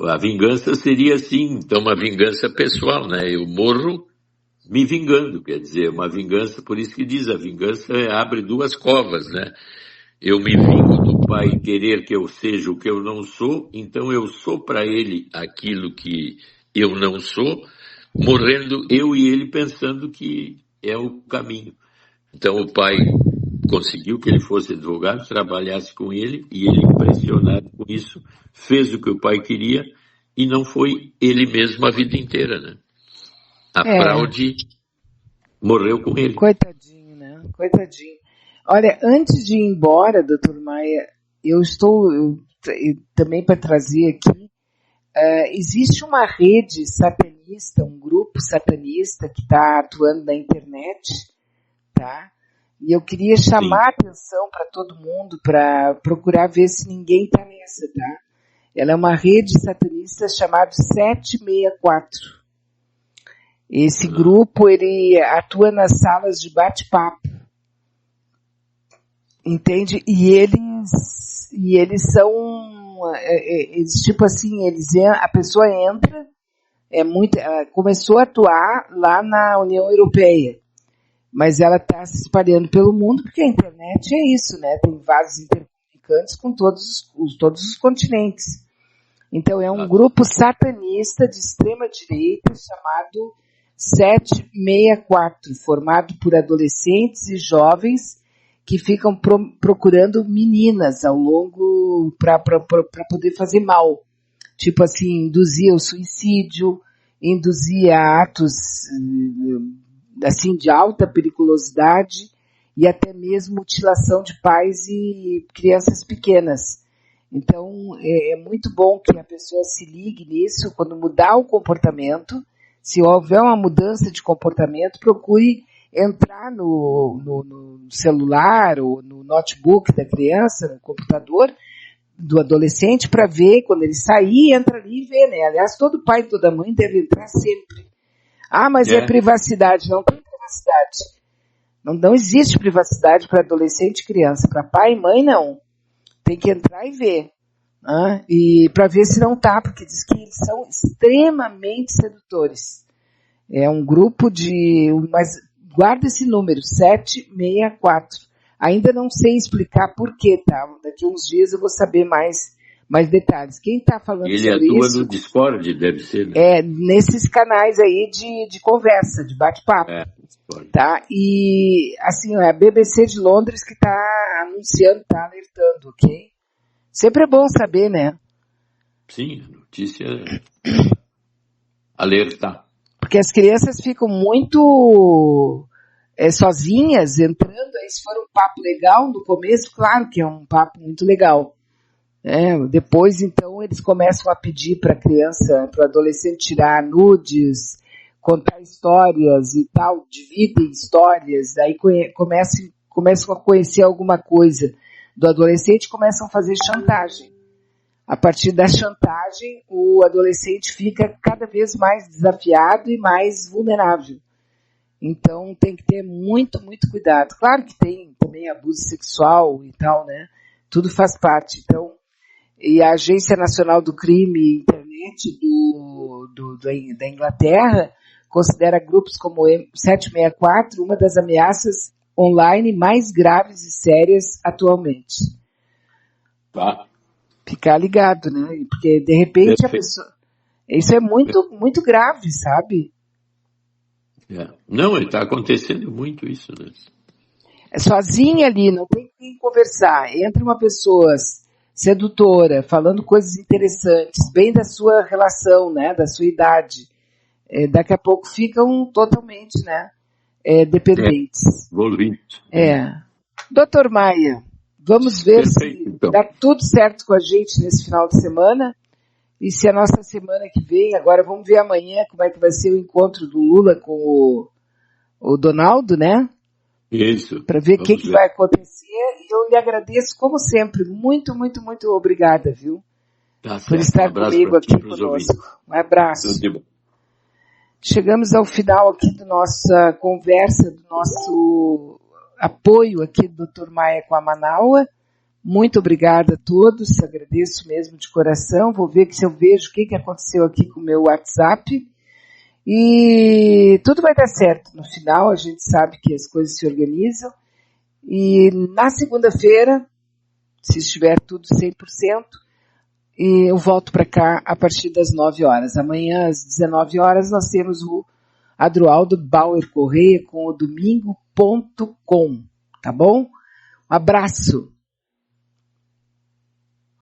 a vingança seria assim, então uma vingança pessoal, né? Eu morro me vingando, quer dizer, uma vingança, por isso que diz, a vingança abre duas covas, né? Eu me vingo do pai querer que eu seja o que eu não sou, então eu sou para ele aquilo que eu não sou, morrendo eu e ele pensando que é o caminho. Então o pai conseguiu que ele fosse advogado, trabalhasse com ele, e ele, impressionado com isso, fez o que o pai queria, e não foi ele mesmo a vida inteira, né? A fraude morreu com ele. Coitadinho, né? Coitadinho. Olha, antes de ir embora, doutor Maia, eu também para trazer aqui, existe uma rede satanista, um grupo satanista que está atuando na internet, tá? E eu queria chamar a atenção para todo mundo, para procurar ver se ninguém está nessa, tá? Ela é uma rede satanista chamada 764. Esse grupo, ele atua nas salas de bate-papo. Entende? E eles são, eles tipo assim, a pessoa entra, começou a atuar lá na União Europeia. Mas ela está se espalhando pelo mundo, porque a internet é isso, né? Tem vários intercomunicantes com todos os continentes. Então é um grupo satanista de extrema direita chamado 764, formado por adolescentes e jovens que ficam procurando meninas ao longo para poder fazer mal. Tipo assim, induzir o suicídio, induzir a atos assim, de alta periculosidade e até mesmo mutilação de pais e crianças pequenas. Então, é muito bom que a pessoa se ligue nisso, quando mudar o comportamento, se houver uma mudança de comportamento, procure entrar no celular ou no notebook da criança, no computador do adolescente, para ver, quando ele sair, entra ali e vê, né? Aliás, todo pai e toda mãe deve entrar sempre. Ah, mas é privacidade. Não tem privacidade. Não existe privacidade para adolescente e criança. Para pai e mãe, não. Tem que entrar e ver. E para ver se não tá, porque diz que eles são extremamente sedutores. É um grupo mas guarda esse número, 764. Ainda não sei explicar por quê, tá? Daqui a uns dias eu vou saber mais detalhes. Quem está falando sobre isso... Ele atua no Discord, deve ser, né? Nesses canais aí de conversa, de bate-papo. Tá? E, assim, é a BBC de Londres que está anunciando, está alertando, ok? Sempre é bom saber, né? Sim, a notícia alerta. Porque as crianças ficam muito sozinhas, entrando, aí se for um papo legal no começo, claro que é um papo muito legal. Depois, então, eles começam a pedir para a criança, para o adolescente tirar nudes, contar histórias e tal, dividem histórias, aí começam a conhecer alguma coisa do adolescente e começam a fazer chantagem. A partir da chantagem, o adolescente fica cada vez mais desafiado e mais vulnerável. Então, tem que ter muito, muito cuidado. Claro que tem também abuso sexual e tal, né? Tudo faz parte. Então, e a Agência Nacional do Crime Internet da Inglaterra considera grupos como 764 uma das ameaças online mais graves e sérias atualmente. Tá. Ficar ligado, né? Porque, de repente, a pessoa... Isso é muito, muito grave, sabe? Não, está acontecendo muito isso, né? Sozinha ali, não tem com quem conversar. Entra uma pessoa sedutora, falando coisas interessantes, bem da sua relação, né? Da sua idade. Daqui a pouco ficam totalmente, né? Dependentes. Envolvidos. Doutor Maia, vamos ver se dá tudo certo com a gente nesse final de semana. E se a nossa semana que vem, agora vamos ver amanhã como é que vai ser o encontro do Lula com o Donaldo, né? Isso. Para ver o que vai acontecer. E eu lhe agradeço, como sempre. Muito, muito, muito obrigada, viu? Por estar comigo aqui conosco. Um abraço. Chegamos ao final aqui da nossa conversa, do nosso apoio aqui do Dr. Maia com a Manaua. Muito obrigada a todos, agradeço mesmo de coração. Vou ver se eu vejo o que aconteceu aqui com o meu WhatsApp. E tudo vai dar certo. No final, a gente sabe que as coisas se organizam. E na segunda-feira, se estiver tudo 100%, eu volto para cá a partir das 9 horas. Amanhã, às 19 horas, nós temos o Adroaldo Bauer Correia com o domingo.com. Tá bom? Um abraço.